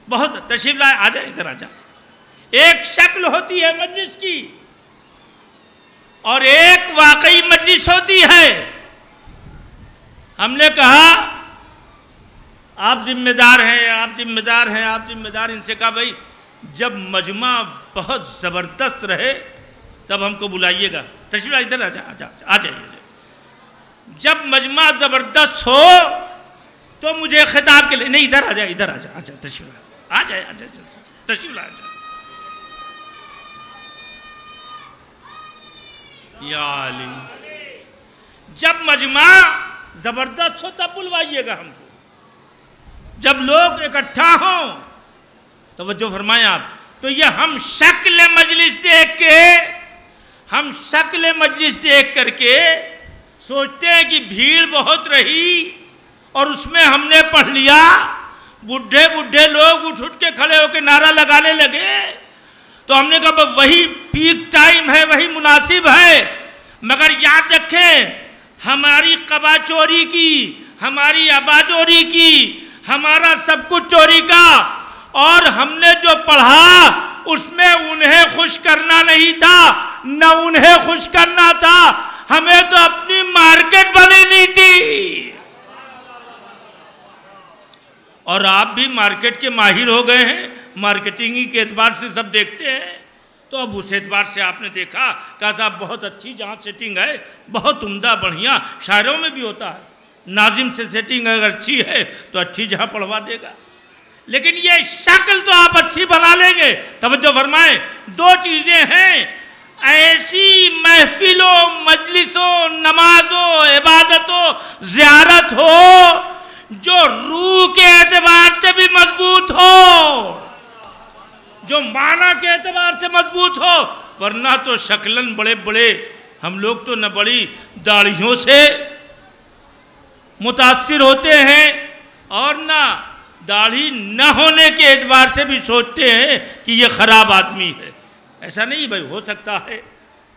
بہت تشریف لائے، آ جائے ادھر آ جا. ایک شکل ہوتی ہے مجلس کی، اور ایک واقعی مجلس ہوتی ہے. ہم نے کہا آپ ذمہ دار ہیں، آپ ذمہ دار ہیں، آپ ذمہ دار. ان سے کہا بھائی جب مجمع بہت زبردست رہے تب ہم کو بلائیے گا. تشریف لائے، ادھر آ جائیے. جب مجمع زبردست ہو تو مجھے خطاب کے لیے نہیں، ادھر آ جائے، ادھر آ جائے. اچھا تشریف لائے، آ جائے تشریف لائے. یا علی، جب مجمع زبردست ہو تب بلوائیے گا ہم کو. جب لوگ اکٹھا ہوں، توجہ فرمائیں آپ. تو یہ ہم شکل مجلس دیکھ کے ہم شکل مجلس دیکھ کر کے سوچتے ہیں کہ بھیڑ بہت رہی اور اس میں ہم نے پڑھ لیا، بڈھے بڈھے لوگ اٹھ کے کھڑے ہو کے نعرہ لگانے لگے، تو ہم نے کہا وہی پیک ٹائم ہے، وہی مناسب ہے، مگر یاد رکھیں ہماری قبا چوری کی، ہماری ابا چوری کی، ہمارا سب کچھ چوری کا، اور ہم نے جو پڑھا اس میں انہیں خوش کرنا نہیں تھا، نہ انہیں خوش کرنا تھا، ہمیں تو اپنی مارکیٹ بنانی تھی۔ اور آپ بھی مارکیٹ کے ماہر ہو گئے ہیں، مارکیٹنگ کے اعتبار سے سب دیکھتے ہیں، تو اب اس اعتبار سے آپ نے دیکھا کہا صاحب بہت اچھی جہاں سیٹنگ ہے، بہت عمدہ بڑھیا، شاعروں میں بھی ہوتا ہے، ناظم سے سیٹنگ اگر اچھی ہے تو اچھی جہاں پڑھوا دے گا، لیکن یہ شکل تو آپ اچھی بنا لیں گے۔ توجہ فرمائیں، دو چیزیں ہیں، ایسی محفلوں مجلسوں نمازوں عبادتوں زیارت ہو جو روح کے اعتبار سے بھی مضبوط ہو، جو معنی کے اعتبار سے مضبوط ہو، ورنہ تو شکلن بڑے بڑے ہم لوگ تو نہ بڑی داڑھیوں سے متاثر ہوتے ہیں اور نہ داڑھی نہ ہونے کے اعتبار سے بھی سوچتے ہیں کہ یہ خراب آدمی ہے۔ ایسا نہیں بھائی، ہو سکتا ہے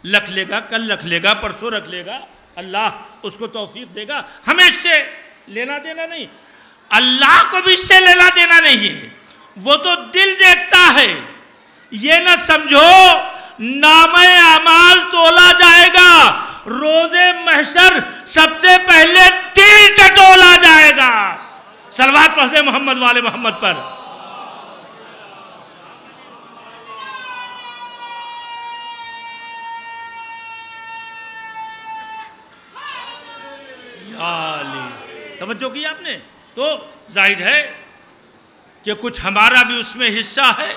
لکھ لے گا، کل رکھ لے گا، پرسوں رکھ لے گا، اللہ اس کو توفیق دے گا، ہمیں اس سے لینا دینا نہیں، اللہ کو بھی اس سے لینا دینا نہیں ہے، وہ تو دل دیکھتا ہے۔ یہ نہ سمجھو نامہ اعمال تولا جائے گا، روز محشر سب سے پہلے دل ٹٹولا جائے گا۔ صلوات پڑھ دیں محمد والے محمد پر۔ یا علی، توجہ کی آپ نے؟ تو ظاہر ہے کہ کچھ ہمارا بھی اس میں حصہ ہے،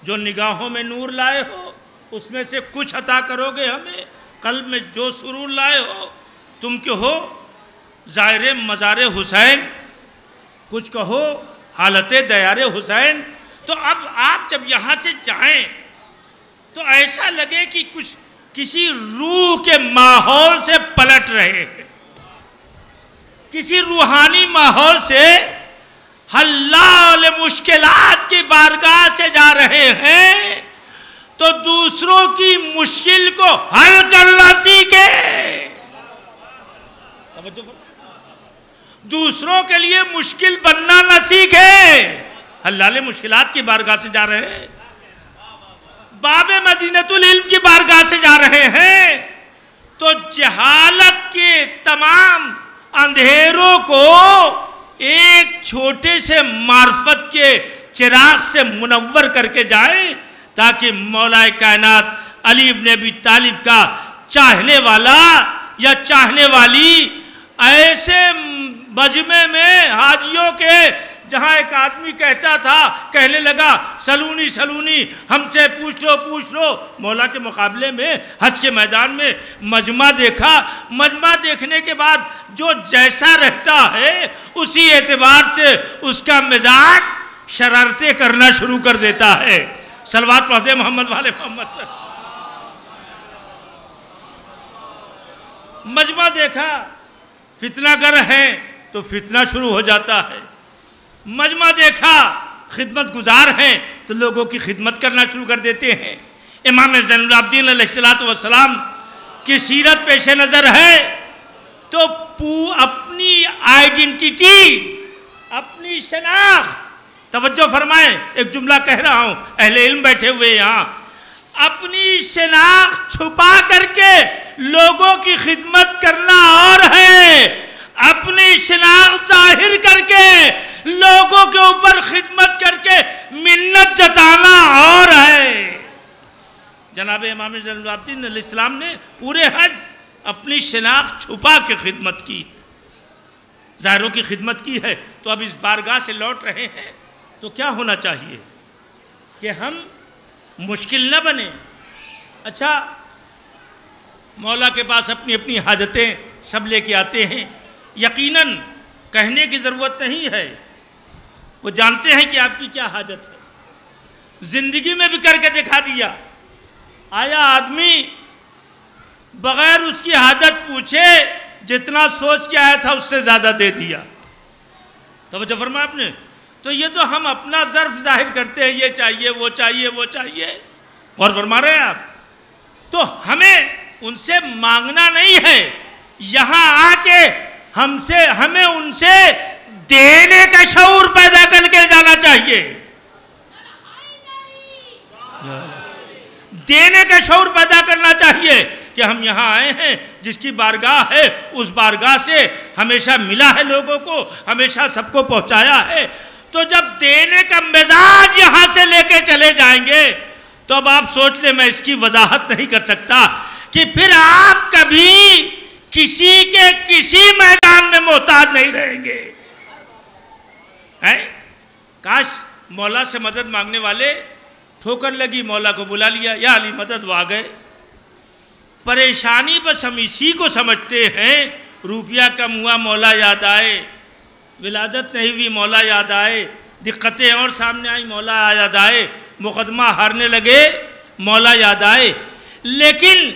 جو نگاہوں میں نور لائے ہو اس میں سے کچھ عطا کرو گے ہمیں، قلب میں جو سرور لائے ہو تم کہو ظاہر مزار حسین، کچھ کہو حالت دیار حسین۔ تو اب آپ جب یہاں سے جائیں تو ایسا لگے کہ کچھ کسی روح کے ماحول سے پلٹ رہے ہیں، کسی روحانی ماحول سے حلال مشکلات کی بارگاہ سے جا رہے ہیں، تو دوسروں کی مشکل کو حل کرنا سیکھے، دوسروں کے لیے مشکل بننا نہ سیکھے۔ حلال مشکلات کی بارگاہ سے جا رہے ہیں، باب مدینۃ العلم کی بارگاہ سے جا رہے ہیں، تو جہالت کے تمام اندھیروں کو ایک چھوٹے سے معرفت کے چراغ سے منور کر کے جائیں، تاکہ مولا کائنات علی ابن ابی طالب کا چاہنے والا یا چاہنے والی ایسے مجمع میں حاجیوں کے، جہاں ایک آدمی کہتا تھا، کہنے لگا سلونی سلونی، ہم سے پوچھ لو، مولا کے مقابلے میں حج کے میدان میں مجمع دیکھا، مجمع دیکھنے کے بعد جو جیسا رہتا ہے اسی اعتبار سے اس کا مزاج شرارتیں کرنا شروع کر دیتا ہے۔ صلوات پڑھ دیں محمد والے محمد پر۔ مجمع دیکھا، فتنہ گر ہیں تو فتنہ شروع ہو جاتا ہے، مجمع دیکھا خدمت گزار ہیں تو لوگوں کی خدمت کرنا شروع کر دیتے ہیں۔ امام زین العابدین علیہ السلام کی سیرت پیش نظر ہے تو اپنی آئیڈنٹیٹی، اپنی شناخت، توجہ فرمائیں، ایک جملہ کہہ رہا ہوں، اہل علم بیٹھے ہوئے یہاں، اپنی شناخت چھپا کر کے لوگوں کی خدمت کرنا اور ہے، اپنی شناخت ظاہر کر کے لوگوں کے اوپر خدمت کر کے منت جتانا اور ہے۔ جناب امام زین العابدین علیہ السلام نے پورے حج اپنی شناخت چھپا کے خدمت کی، ظاہروں کی خدمت کی ہے۔ تو اب اس بارگاہ سے لوٹ رہے ہیں تو کیا ہونا چاہیے کہ ہم مشکل نہ بنیں۔ اچھا، مولا کے پاس اپنی اپنی حاجتیں سب لے کے آتے ہیں، یقیناً کہنے کی ضرورت نہیں ہے، وہ جانتے ہیں کہ آپ کی کیا حاجت ہے، زندگی میں بھی کر کے دکھا دیا۔ آیا آدمی بغیر اس کی حاجت پوچھے جتنا سوچ کے آیا تھا اس سے زیادہ دے دیا. توجہ فرمایا آپ نے. تو یہ تو ہم اپنا ظرف ظاہر کرتے ہیں، یہ چاہیے وہ چاہیے وہ چاہیے. غور فرما رہے ہیں آپ؟ تو ہمیں ان سے مانگنا نہیں ہے، یہاں آ کے ہمیں ان سے دینے کا شعور پیدا کر کے جانا چاہیے. دینے کا شعور پیدا کرنا چاہیے کہ ہم یہاں آئے ہیں، جس کی بارگاہ ہے اس بارگاہ سے ہمیشہ ملا ہے، لوگوں کو ہمیشہ سب کو پہنچایا ہے. تو جب دینے کا مزاج یہاں سے لے کے چلے جائیں گے تو اب آپ سوچ لیں، میں اس کی وضاحت نہیں کر سکتا کہ پھر آپ کبھی کسی کے کسی میدان میں محتاج نہیں رہیں گے. کاش مولا سے مدد مانگنے والے ٹھوکر لگی مولا کو بلا لیا، یا علی مدد وہ آ گئے. پریشانی بس ہم اسی کو سمجھتے ہیں، روپیہ کم ہوا مولا یاد آئے، ولادت نہیں ہوئی مولا یاد آئے، دقتیں اور سامنے آئی مولا یاد آئے، مقدمہ ہارنے لگے مولا یاد آئے. لیکن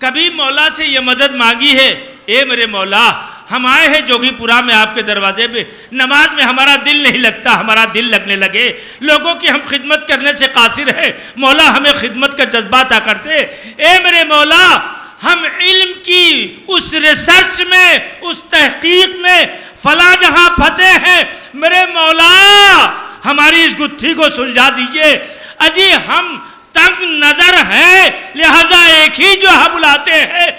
کبھی مولا سے یہ مدد مانگی ہے، اے میرے مولا ہم آئے ہیں جوگی پورا میں آپ کے دروازے پہ، نماز میں ہمارا دل نہیں لگتا، ہمارا دل لگنے لگے، لوگوں کی ہم خدمت کرنے سے قاصر ہیں، مولا ہمیں خدمت کا جذبہ عطا کر دے. اے میرے مولا ہم علم کی اس ریسرچ میں، اس تحقیق میں فلاں جہاں پھنسے ہیں، میرے مولا ہماری اس گتھی کو سلجھا دیجئے. اجی ہم تنگ نظر ہیں، لہذا ایک ہی جو ہم بلاتے ہیں،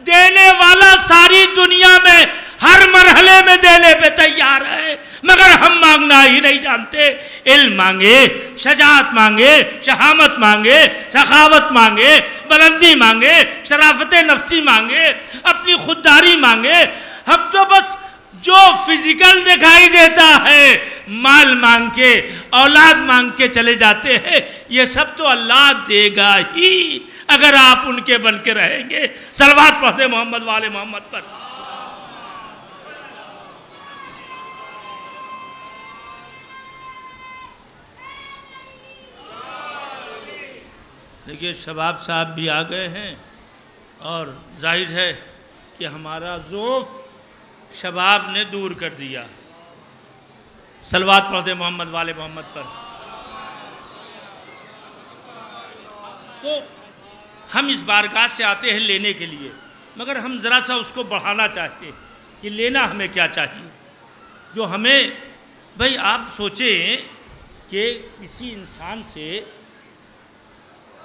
دینے والا ساری دنیا میں ہر مرحلے میں دینے پہ تیار ہے، مگر ہم مانگنا ہی نہیں جانتے. علم مانگے، شجاعت مانگے، شہامت مانگے، سخاوت مانگے، بلندی مانگے، شرافت نفسی مانگے، اپنی خودداری مانگے. ہم تو بس جو فزیکل دکھائی دیتا ہے مال مانگ کے، اولاد مانگ کے چلے جاتے ہیں. یہ سب تو اللہ دے گا ہی اگر آپ ان کے بن کے رہیں گے. صلوات پڑھتے محمد والے محمد پر. دیکھیے شباب صاحب بھی آ گئے ہیں اور ظاہر ہے کہ ہمارا ذوف شباب نے دور کر دیا. صلوات پڑھتے محمد والے محمد پر. تو ہم اس بارگاہ سے آتے ہیں لینے کے لیے، مگر ہم ذرا سا اس کو بڑھانا چاہتے ہیں کہ لینا ہمیں کیا چاہیے. جو ہمیں بھائی آپ سوچیں کہ کسی انسان سے،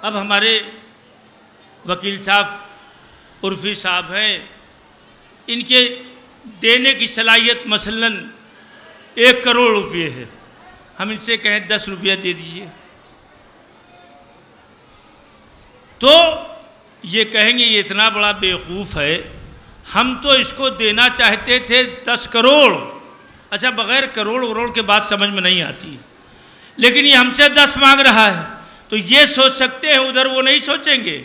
اب ہمارے وکیل صاحب عرفی صاحب ہیں، ان کے دینے کی صلاحیت مثلاً 1 کروڑ روپے ہے، ہم ان سے کہیں 10 روپیہ دے دیجئے تو یہ کہیں گے یہ اتنا بڑا بیوقوف ہے، ہم تو اس کو دینا چاہتے تھے 10 کروڑ. اچھا بغیر کروڑ کے بات سمجھ میں نہیں آتی، لیکن یہ ہم سے 10 مانگ رہا ہے تو یہ سوچ سکتے ہیں، ادھر وہ نہیں سوچیں گے.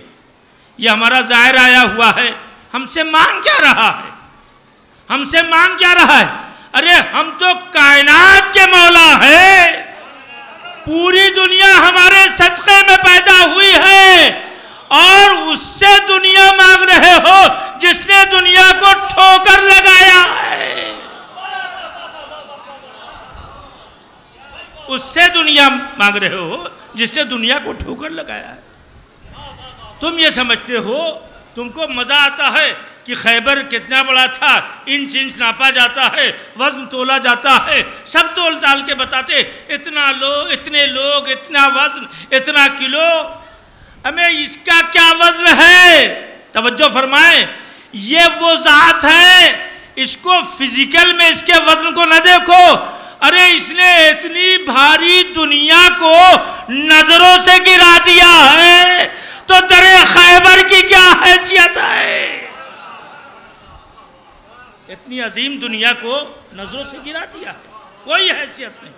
یہ ہمارا ظاہر آیا ہوا ہے، ہم سے مانگ کیا رہا ہے، ہم سے مانگ کیا رہا ہے. ارے ہم تو کائنات کے مولا ہیں، پوری دنیا ہمارے صدقے میں پیدا ہوئی ہے، اور اس سے دنیا مانگ رہے ہو جس نے دنیا کو ٹھوکر لگایا ہے. اس سے دنیا مانگ رہے ہو جس نے دنیا کو ٹھوکر لگایا ہے. تم یہ سمجھتے ہو، تم کو مزہ آتا ہے کہ خیبر کتنا بڑا تھا، انچ ناپا جاتا ہے، وزن تولا جاتا ہے، سب تول تال کے بتاتے اتنا لوگ، اتنے لوگ، اتنا وزن، اتنا کلو. ہمیں اس کا کیا وزن ہے؟ توجہ فرمائیں، یہ وہ ذات ہے، اس کو فزیکل میں اس کے وزن کو نہ دیکھو. ارے اس نے اتنی بھاری دنیا کو نظروں سے گرا دیا ہے تو در خیبر کی کیا حیثیت ہے؟ اتنی عظیم دنیا کو نظروں سے گرا دیا ہے، کوئی حیثیت نہیں.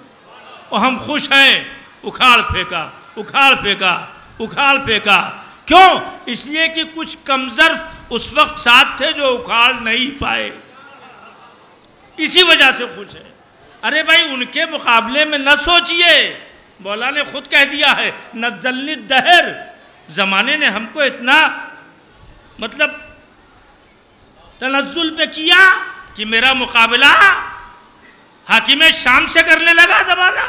اور ہم خوش ہیں، اکھاڑ پھینکا، اکھاڑ پھینکا، اکھاڑ پھینکا. کیوں؟ اس لیے کہ کچھ کمظرف اس وقت ساتھ تھے جو اکھاڑ نہیں پائے، اسی وجہ سے خوش ہے. ارے بھائی ان کے مقابلے میں نہ سوچئے، مولا نے خود کہہ دیا ہے نزلنی الدہر، زمانے نے ہم کو اتنا تنزل پہ کیا کہ میرا مقابلہ حاکم شام سے کرنے لگا زمانہ،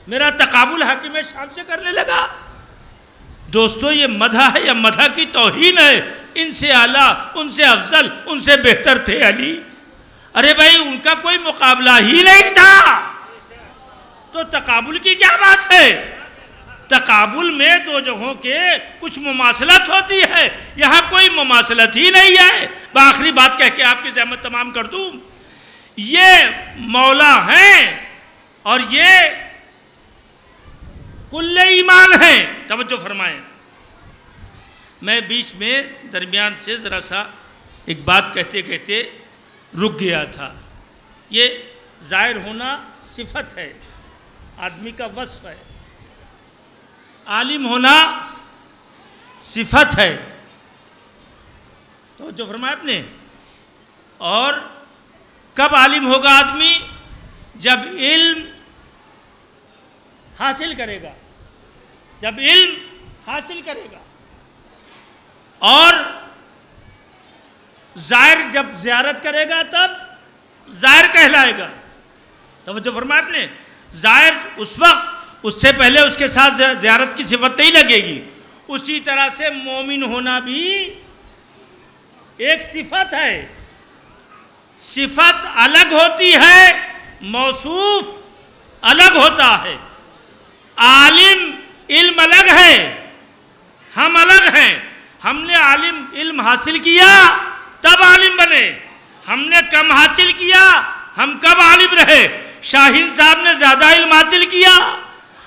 میرا تقابل حاکم شام سے کرنے لگا۔ دوستو یہ مدح ہے یا مدح کی توہین ہے؟ ان سے اعلیٰ، ان سے افضل، ان سے بہتر تھے علی۔ ارے بھائی ان کا کوئی مقابلہ ہی نہیں تھا، تو تقابل کی کیا بات ہے؟ تقابل میں دو جگہوں کے کچھ مماثلت ہوتی ہے، یہاں کوئی مماثلت ہی نہیں ہے۔ بآخری بات کہہ کے آپ کی زحمت تمام کر دوں، یہ مولا ہیں اور یہ کل ایمان ہیں۔ توجہ فرمائیں، میں بیچ میں درمیان سے ذرا سا ایک بات کہتے کہتے رک گیا تھا۔ یہ ظاہر ہونا صفت ہے، آدمی کا وصف ہے، عالم ہونا صفت ہے۔ توجہ فرمایا آپ نے۔ اور کب عالم ہوگا آدمی؟ جب علم حاصل کرے گا، جب علم حاصل کرے گا، اور ظاہر جب زیارت کرے گا تب ظاہر کہلائے گا۔ توجہ فرمایا آپ نے۔ ظاہر اس وقت، اس سے پہلے اس کے ساتھ زیارت کی صفت نہیں لگے گی۔ اسی طرح سے مومن ہونا بھی ایک صفت ہے، صفت الگ ہوتی ہے، موصوف الگ ہوتا ہے۔ عالم علم الگ ہے، ہم الگ ہیں۔ ہم نے عالم علم حاصل کیا تب عالم بنے، ہم نے کم حاصل کیا ہم کب عالم رہے؟ شاہین صاحب نے زیادہ علم حاصل کیا،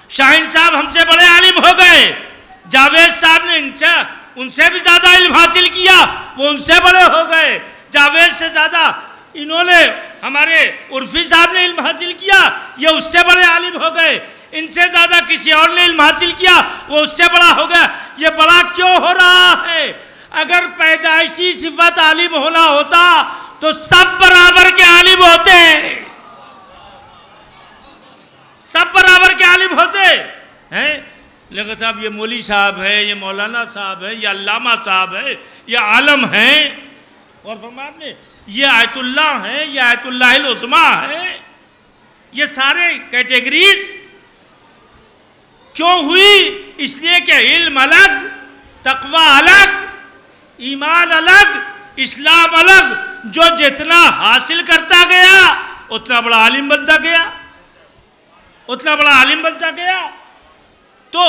شاہین صاحب ہم سے بڑے عالم ہو گئے۔ جاوید صاحب نے ان سے بھی زیادہ علم حاصل کیا، وہ ان سے بڑے ہو گئے۔ جاوید سے زیادہ انہوں نے، ہمارے عرفی صاحب نے علم حاصل کیا، یہ اس سے بڑے عالم ہو گئے۔ ان سے زیادہ کسی اور نے علم حاصل کیا، وہ اس سے بڑا ہو گیا۔ یہ بڑا کیوں ہو رہا ہے؟ اگر پیدائشی صفت عالم ہونا ہوتا تو سب برابر کے عالم ہوتے، سب برابر کے عالم ہوتے ہیں۔ لیکن صاحب یہ مولی صاحب ہے، یہ مولانا صاحب ہے، یہ علامہ صاحب ہے، یہ عالم ہیں، اور فرمایا آپ نے یہ آیت اللہ ہیں، یہ آیت اللہ العظمیٰ ہے۔ یہ سارے کیٹیگریز کیوں ہوئی؟ اس لیے کہ علم الگ، تقوی الگ، ایمان الگ، اسلام الگ۔ جو جتنا حاصل کرتا گیا اتنا بڑا عالم بنتا گیا، اتنا بڑا عالم بنتا گیا۔ تو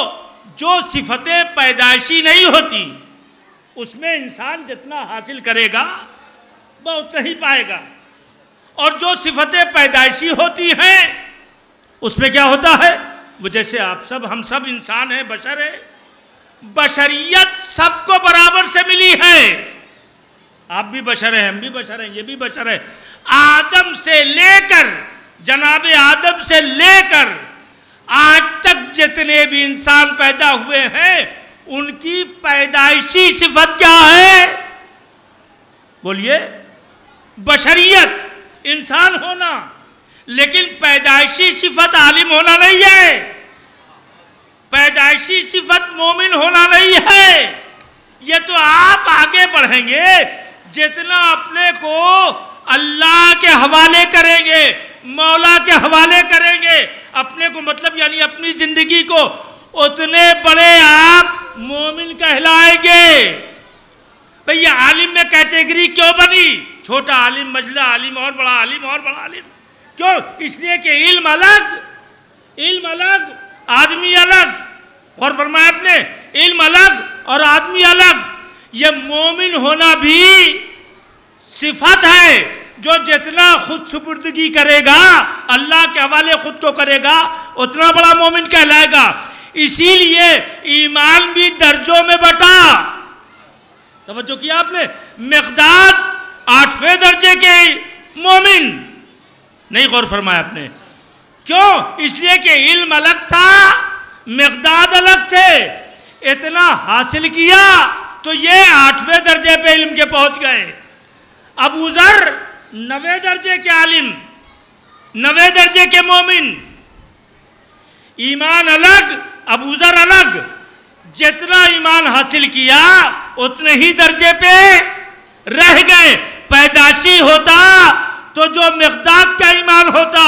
جو صفتیں پیدائشی نہیں ہوتی اس میں انسان جتنا حاصل کرے گا وہ اتنا ہی پائے گا، اور جو صفتیں پیدائشی ہوتی ہیں اس میں کیا ہوتا ہے؟ وہ جیسے آپ سب، ہم سب انسان ہیں، بشر ہیں، بشریت سب کو برابر سے ملی ہے۔ آپ بھی بشر ہیں، ہم بھی بشر ہیں، یہ بھی بشر ہے۔ آدم سے لے کر، جناب آدم سے لے کر آج تک جتنے بھی انسان پیدا ہوئے ہیں ان کی پیدائشی صفت کیا ہے؟ بولیے، بشریت، انسان ہونا۔ لیکن پیدائشی صفت عالم ہونا نہیں ہے، پیدائشی صفت مومن ہونا نہیں ہے۔ یہ تو آپ آگے بڑھیں گے جتنا اپنے کو اللہ کے حوالے کریں گے، مولا کے حوالے کریں گے، اپنے کو مطلب یعنی اپنی زندگی کو، اتنے بڑے آپ مومن کہلائیں گے۔ بھئی یہ عالم میں کیٹیگری کیوں بنی؟ چھوٹا عالم، مجلہ عالم، اور بڑا عالم، اور بڑا عالم۔ کیوں؟ اس لیے کہ علم الگ، علم الگ، آدمی الگ۔ غور فرمایا آپ نے، علم الگ اور آدمی الگ۔ یہ مومن ہونا بھی صفت ہے، جو جتنا خود سپردگی کرے گا، اللہ کے حوالے خود کو کرے گا، اتنا بڑا مومن کہلائے گا۔ اسی لیے ایمان بھی درجوں میں بٹا۔ توجہ کیا آپ نے؟ مقداد 8ویں درجے کے مومن نہیں، غور فرمایا آپ نے۔ کیوں؟ اس لیے کہ علم الگ تھا، مقداد الگ تھے۔ اتنا حاصل کیا تو یہ 8ویں درجے پہ علم کے پہنچ گئے۔ ابو ذر 9ویں درجے کے عالم، 9ویں درجے کے مومن۔ ایمان الگ، ابو ذر الگ۔ جتنا ایمان حاصل کیا اتنے ہی درجے پہ رہ گئے. پیدائشی ہوتا تو جو مقداد کا ایمان ہوتا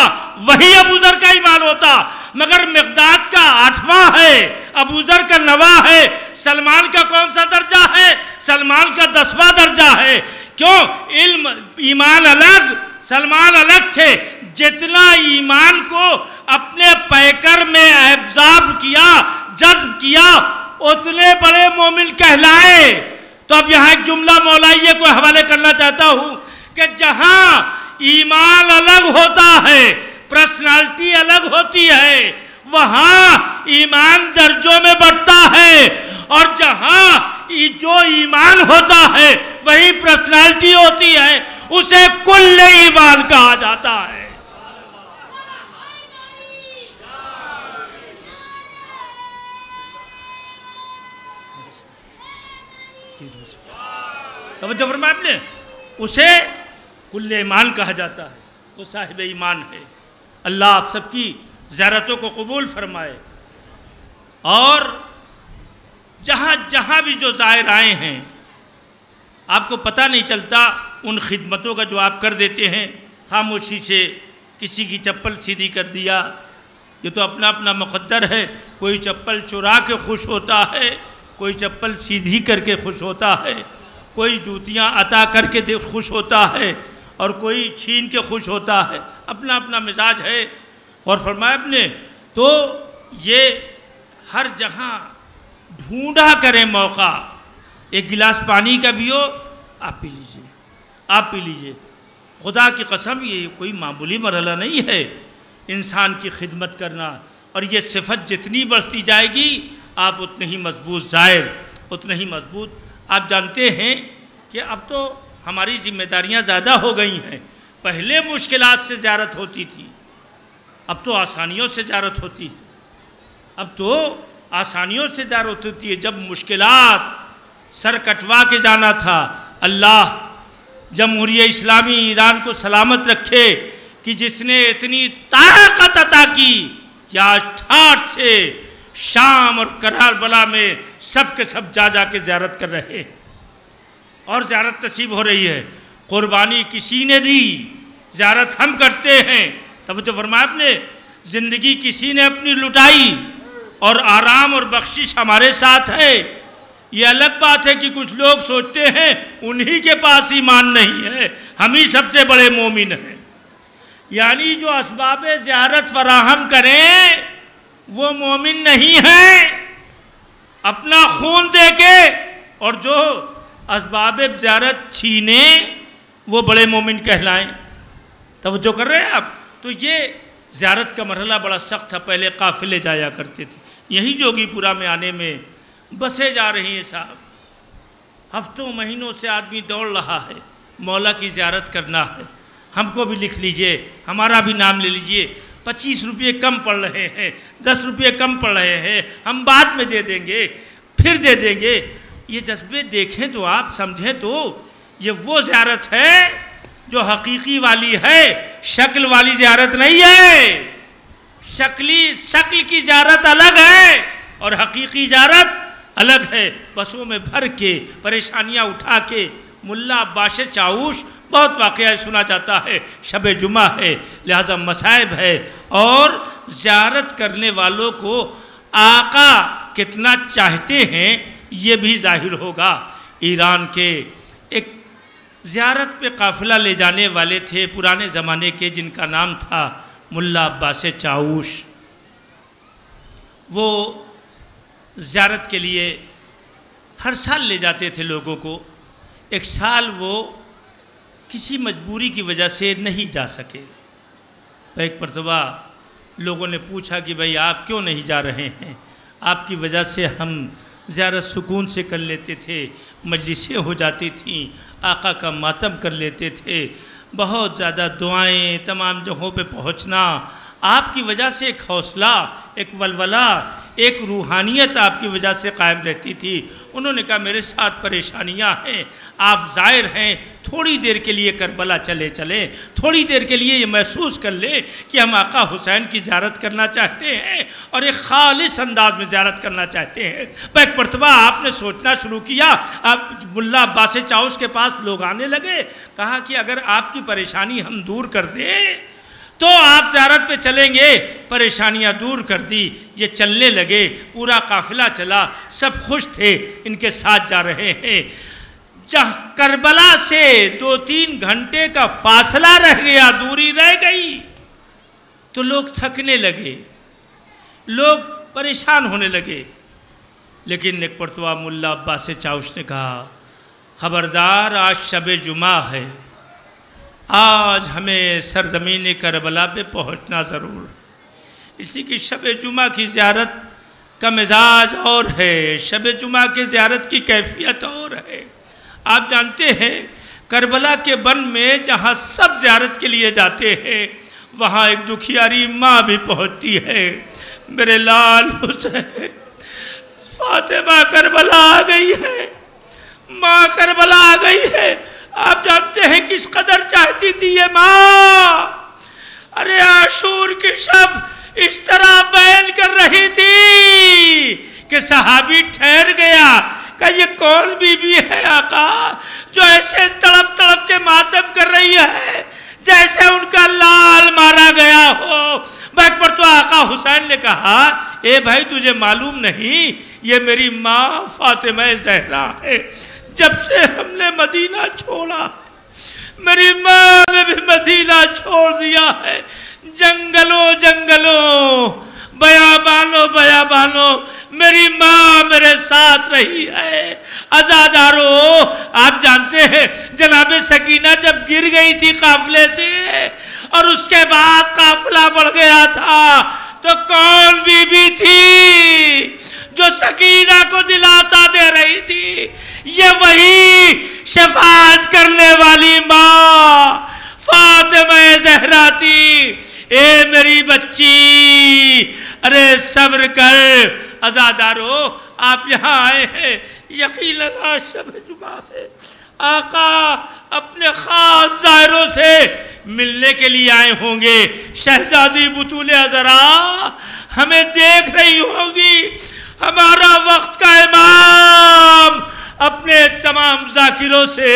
وہی ابو ذر کا ایمان ہوتا، مگر مقداد کا 8واں ہے، ابو ذر کا 9واں ہے. سلمان کا کون سا درجہ ہے؟ سلمان کا 10واں درجہ ہے. کیوں؟ علم ایمان الگ، سلمان الگ تھے. جتنا ایمان کو اپنے پیکر میں ابزاب کیا، جذب کیا، اتنے بڑے مومن کہلائے. تو اب یہاں ایک جملہ مولائیے کو حوالے کرنا چاہتا ہوں کہ جہاں ایمان الگ ہوتا ہے، پرسنالٹی الگ ہوتی ہے، وہاں ایمان درجوں میں بڑھتا ہے، اور جہاں جو ایمان ہوتا ہے وہی پرسنالٹی ہوتی ہے، اسے کل ایمان کہا جاتا ہے. توجہ فرمائے آپ نے، اسے کل ایمان کہا جاتا ہے، وہ صاحب ایمان ہے. اللہ آپ سب کی زیارتوں کو قبول فرمائے. اور جہاں جہاں بھی جو زائر آئے ہیں، آپ کو پتہ نہیں چلتا ان خدمتوں کا جو آپ کر دیتے ہیں. خاموشی سے کسی کی چپل سیدھی کر دیا، یہ تو اپنا اپنا مقدر ہے. کوئی چپل چرا کے خوش ہوتا ہے، کوئی چپل سیدھی کر کے خوش ہوتا ہے، کوئی جوتیاں عطا کر کے خوش ہوتا ہے، اور کوئی چھین کے خوش ہوتا ہے. اپنا اپنا مزاج ہے. اور فرمایا آپ نے تو یہ ہر جہاں ڈھونڈا کریں موقع. ایک گلاس پانی کا بھی ہو، آپ پی لیجئے، آپ پی لیجئے. خدا کی قسم یہ کوئی معمولی مرحلہ نہیں ہے انسان کی خدمت کرنا. اور یہ صفت جتنی بڑھتی جائے گی آپ اتنے ہی مضبوط زائر، اتنے ہی مضبوط. آپ جانتے ہیں کہ اب تو ہماری ذمہ داریاں زیادہ ہو گئی ہیں. پہلے مشکلات سے زیارت ہوتی تھی، اب تو آسانیوں سے زیارت ہوتی ہے. اب تو آسانیوں سے زیارت ہوتی ہے. جب مشکلات سر کٹوا کے جانا تھا، اللہ جمہوریہ اسلامی ایران کو سلامت رکھے کہ جس نے اتنی طاقت عطا کی کہ آج ٹھاٹھ سے شام اور کربلا میں سب کے سب جا کے زیارت کر رہے ہیں، اور زیارت نصیب ہو رہی ہے. قربانی کسی نے دی، زیارت ہم کرتے ہیں. توجہ فرمایا آپ نے، زندگی کسی نے اپنی لٹائی، اور آرام اور بخشش ہمارے ساتھ ہے. یہ الگ بات ہے کہ کچھ لوگ سوچتے ہیں انہی کے پاس ایمان نہیں ہے، ہم ہی سب سے بڑے مومن ہیں. یعنی جو اسباب زیارت فراہم کریں وہ مومن نہیں ہیں اپنا خون دے کے، اور جو اسباب زیارت چھینیں وہ بڑے مومن کہلائیں. توجہ کر رہے ہیں آپ؟ تو یہ زیارت کا مرحلہ بڑا سخت تھا. پہلے قافلے جایا کرتے تھے. یہی جوگی پورا میں آنے میں بسیں جا رہی ہیں صاحب. ہفتوں مہینوں سے آدمی دوڑ رہا ہے، مولا کی زیارت کرنا ہے. ہم کو بھی لکھ لیجئے، ہمارا بھی نام لے لیجئے. 25 روپے کم پڑ رہے ہیں، 10 روپے کم پڑ رہے ہیں، ہم بعد میں دے دیں گے، پھر دے دیں گے. یہ جذبے دیکھیں تو آپ سمجھیں تو یہ وہ زیارت ہے جو حقیقی والی ہے، شکل والی زیارت نہیں ہے. شکل کی زیارت الگ ہے اور حقیقی زیارت الگ ہے. بسوں میں بھر کے پریشانیاں اٹھا کے. ملا عباس چاوش بہت واقعہ سنا جاتا ہے، شب جمعہ ہے لہذا مصائب ہے، اور زیارت کرنے والوں کو آقا کتنا چاہتے ہیں یہ بھی ظاہر ہوگا. ایران کے ایک زیارت پہ قافلہ لے جانے والے تھے پرانے زمانے کے، جن کا نام تھا ملا عباس چاوش. وہ زیارت کے لیے ہر سال لے جاتے تھے لوگوں کو. ایک سال وہ کسی مجبوری کی وجہ سے نہیں جا سکے. ایک مرتبہ لوگوں نے پوچھا کہ بھائی آپ کیوں نہیں جا رہے ہیں؟ آپ کی وجہ سے ہم زیارت سکون سے کر لیتے تھے، مجلسیں ہو جاتی تھیں، آقا کا ماتم کر لیتے تھے، بہت زیادہ دعائیں تمام جگہوں پہ پہنچنا. آپ کی وجہ سے ایک حوصلہ، ایک ولولہ، ایک روحانیت آپ کی وجہ سے قائم رہتی تھی. انہوں نے کہا میرے ساتھ پریشانیاں ہیں، آپ زائر ہیں تھوڑی دیر کے لیے کربلا چلے چلیں، تھوڑی دیر کے لیے یہ محسوس کر لیں کہ ہم آقا حسین کی زیارت کرنا چاہتے ہیں اور ایک خالص انداز میں زیارت کرنا چاہتے ہیں۔ ایک مرتبہ آپ نے سوچنا شروع کیا، اب ملا عباس چاؤش کے پاس لوگ آنے لگے، کہا کہ اگر آپ کی پریشانی ہم دور کر دیں تو آپ زیارت پہ چلیں گے، پریشانیاں دور کر دی۔ یہ چلنے لگے، پورا قافلہ چلا، سب خوش تھے، ان کے ساتھ جا رہے ہیں۔ جہاں کربلا سے 2-3 گھنٹے کا فاصلہ رہ گیا، دوری رہ گئی، تو لوگ تھکنے لگے، لوگ پریشان ہونے لگے۔ لیکن ایک مرتبہ ملا عباس چاؤش نے کہا، خبردار، آج شب جمعہ ہے، آج ہمیں سرزمین کربلا پہ پہنچنا ضرور ہے۔ اسی کی شب جمعہ کی زیارت کا مزاج اور ہے، شب جمعہ کی زیارت کی کیفیت اور ہے۔ آپ جانتے ہیں کربلا کے بن میں جہاں سب زیارت کے لیے جاتے ہیں، وہاں ایک دکھیاری ماں بھی پہنچتی ہے۔ میرے لال حسین، فاطمہ کربلا آ گئی ہے، ماں کربلا آ گئی ہے۔ آپ جانتے ہیں کس قدر چاہتی تھی یہ ماں، ارے عاشور کی شب اس طرح بیان کر رہی تھی کہ صحابی ٹھہر گیا کہ یہ کون بی بی ہے آقا جو ایسے تڑپ تڑپ کے ماتم کر رہی ہے جیسے ان کا لال مارا گیا ہو۔ ایک پر تو آقا حسین نے کہا، اے بھائی تجھے معلوم نہیں یہ میری ماں فاطمہ زہرا ہے، جب سے ہم نے مدینہ چھوڑا میری ماں نے بھی مدینہ چھوڑ دیا ہے، جنگلوں جنگلوں، بیابانوں بیابانوں میری ماں میرے ساتھ رہی ہے۔ عزادارو، آپ جانتے ہیں جناب سکینہ جب گر گئی تھی قافلے سے اور اس کے بعد قافلہ بڑھ گیا تھا، تو کون بی بی تھی جو سکینہ کو دلاسا دے رہی تھی؟ یہ وہی شفاعت کرنے والی ماں فاطمہ زہرا تھی۔ اے میری بچی، ارے صبر کر۔ عزادارو، آپ یہاں آئے ہیں، یقیناً آج شب جمعہ ہے، آقا اپنے خاص زائروں سے ملنے کے لیے آئے ہوں گے۔ شہزادی بطول عذرا ہمیں دیکھ رہی ہوں گی، ہمارا وقت کا امام اپنے تمام ذاکروں سے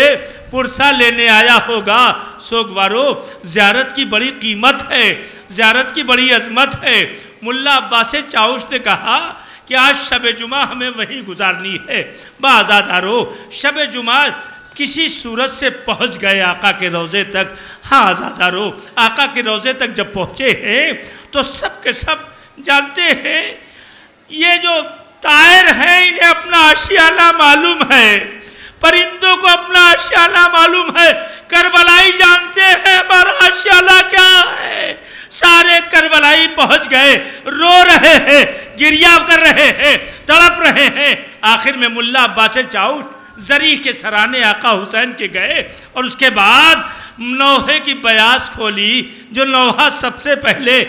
پرسہ لینے آیا ہوگا۔ سوگوارو، زیارت کی بڑی قیمت ہے، زیارت کی بڑی عظمت ہے۔ ملا عباس چاؤش نے کہا کہ آج شب جمعہ ہمیں وہیں گزارنی ہے۔ عزادارو، شب جمعہ کسی صورت سے پہنچ گئے آقا کے روضے تک۔ ہاں عزادارو، آقا کے روضے تک جب پہنچے ہیں تو سب کے سب جانتے ہیں یہ جو طائر ہیں انہیں اپنا آشیانہ معلوم ہے، پرندوں کو اپنا آشیانہ معلوم ہے، کربلائی جانتے ہیں ہمارا آشیانہ کیا ہے۔ سارے کربلائی پہنچ گئے، رو رہے ہیں، گریہ کر رہے ہیں، تڑپ رہے ہیں۔ آخر میں ملا عباس چاؤش زری کے سرانے آقا حسین کے گئے اور اس کے بعد نوحے کی بیاس کھولی، جو نوحہ سب سے پہلے۔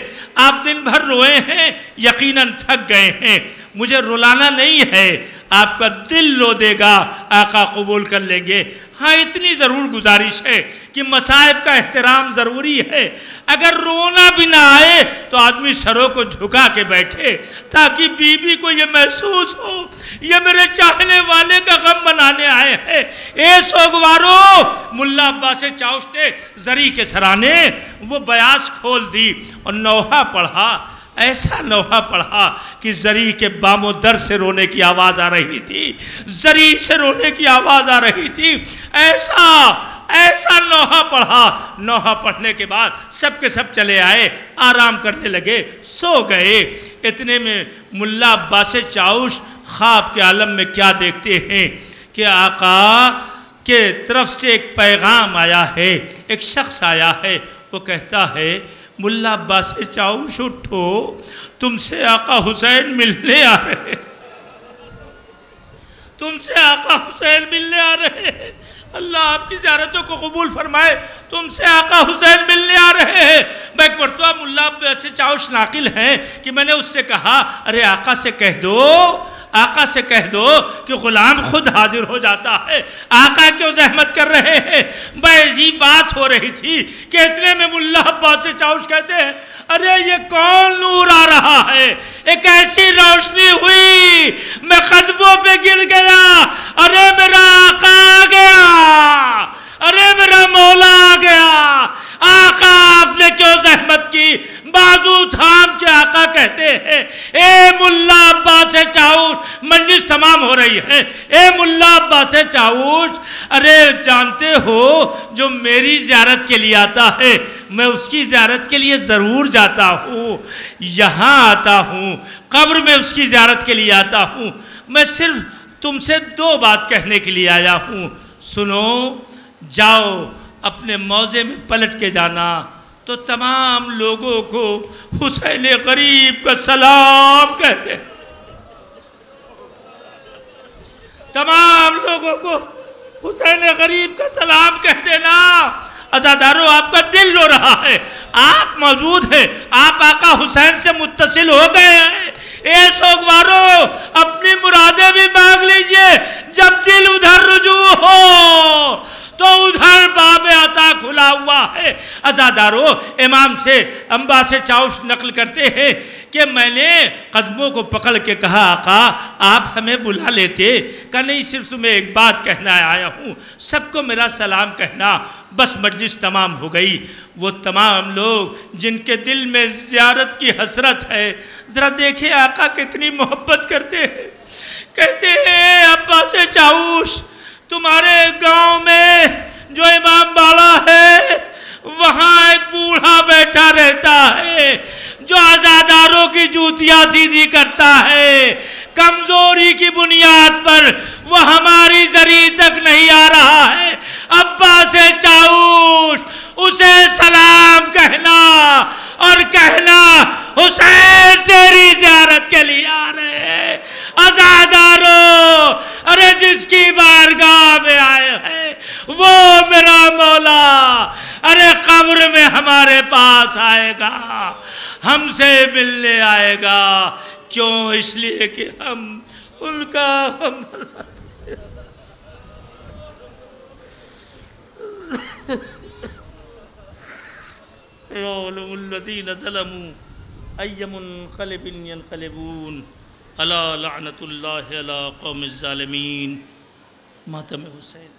آپ دن بھر روئے ہیں، یقیناً تھک گئے ہیں، مجھے رلانا نہیں ہے، آپ کا دل رو دے گا، آقا قبول کر لیں گے۔ ہاں اتنی ضرور گزارش ہے کہ مصائب کا احترام ضروری ہے، اگر رونا بھی نہ آئے تو آدمی سروں کو جھکا کے بیٹھے تاکہ بی بی کو یہ محسوس ہو یہ میرے چاہنے والے کا غم منانے آئے ہیں۔ اے سوگوارو، ملا عباس چاؤش نے زری کے سرانے وہ بیاس کھول دی اور نوحہ پڑھا۔ ایسا نوحہ پڑھا کہ زری کے بام و در سے رونے کی آواز آ رہی تھی، زری سے رونے کی آواز آ رہی تھی۔ ایسا نوحہ پڑھا۔ نوحہ پڑھنے کے بعد سب کے سب چلے آئے، آرام کرنے لگے، سو گئے۔ اتنے میں ملا عباس چاؤش خواب کے عالم میں کیا دیکھتے ہیں کہ آقا کے طرف سے ایک پیغام آیا ہے، ایک شخص آیا ہے، وہ کہتا ہے ملا عباس چاؤش اٹھو، تم سے آقا حسین ملنے آ رہے ہیں، تم سے آقا حسین ملنے آ رہے ہیں، اللہ آپ کی زیارتوں کو قبول فرمائے، تم سے آقا حسین ملنے آ رہے ہیں۔ ایک مرتبہ ملا عباس چاؤش ناقل ہیں کہ میں نے اس سے کہا، ارے آقا سے کہہ دو آقا سے کہہ دو کہ غلام خود حاضر ہو جاتا ہے، آقا کیوں زحمت کر رہے ہیں؟ بھائی بات ہو رہی تھی کہ اتنے میں ملا عباس چاوش کہتے ہیں ارے یہ کون نور آ رہا ہے، ایک ایسی روشنی ہوئی میں قدموں پہ گر گیا، ارے میرا آقا آ گیا، ارے میرا مولا آ گیا۔ آقا آپ نے کیوں زحمت کی؟ بازو تھام کے آقا کہتے ہیں اے ملا عباس چاوش، مجلس تمام ہو رہی ہے، اے ملا عباس چاوش، ارے جانتے ہو جو میری زیارت کے لیے آتا ہے میں اس کی زیارت کے لیے ضرور جاتا ہوں، یہاں آتا ہوں، قبر میں اس کی زیارت کے لیے آتا ہوں، میں صرف تم سے 2 بات کہنے کے لیے آیا ہوں، سنو، جاؤ اپنے موضع میں پلٹ کے جانا تو تمام لوگوں کو حسین غریب کا سلام کہتے، تمام لوگوں کو حسین غریب کا سلام کہہ دینا۔ عزادارو آپ کا دل رو رہا ہے، آپ موجود ہیں، آپ آقا حسین سے متصل ہو گئے ہیں، اے سوگوارو اپنی مرادیں بھی مانگ لیجئے، جب دل ادھر رجوع ہو تو ادھر باب عطا کھلا ہوا ہے۔ عزادارو امام سے عباس چاوش نقل کرتے ہیں کہ میں نے قدموں کو پکڑ کے کہا آقا آپ ہمیں بلا لیتے، کہا نہیں صرف تمہیں ایک بات کہنا آیا ہوں، سب کو میرا سلام کہنا۔ بس مجلس تمام ہو گئی، وہ تمام لوگ جن کے دل میں زیارت کی حسرت ہے ذرا دیکھیں آقا کتنی محبت کرتے ہیں، کہتے ہیں عباس چاوش تمہارے گاؤں میں جو امام باڑہ ہے وہاں ایک بوڑھا بیٹھا رہتا ہے جو عزاداروں کی جوتیاں سیدھی کرتا ہے، کمزوری کی بنیاد پر وہ ہماری زری تک نہیں آ رہا ہے، عباس چاوش اسے سلام کہنا اور کہنا حسین تیری زیارت کے لیے آ رہے ہیں۔ عزادارو ارے جس کی بارگاہ میں آئے ہیں وہ میرا مولا ارے قبر میں ہمارے پاس آئے گا، ہم سے ملنے آئے گا، کیوں؟ اس لیے کہ ہم ان کا يعلم الذين ظلموا أي منقلب ينقلبون ألا لعنة الله على قوم الظالمين۔ ماتم حسین۔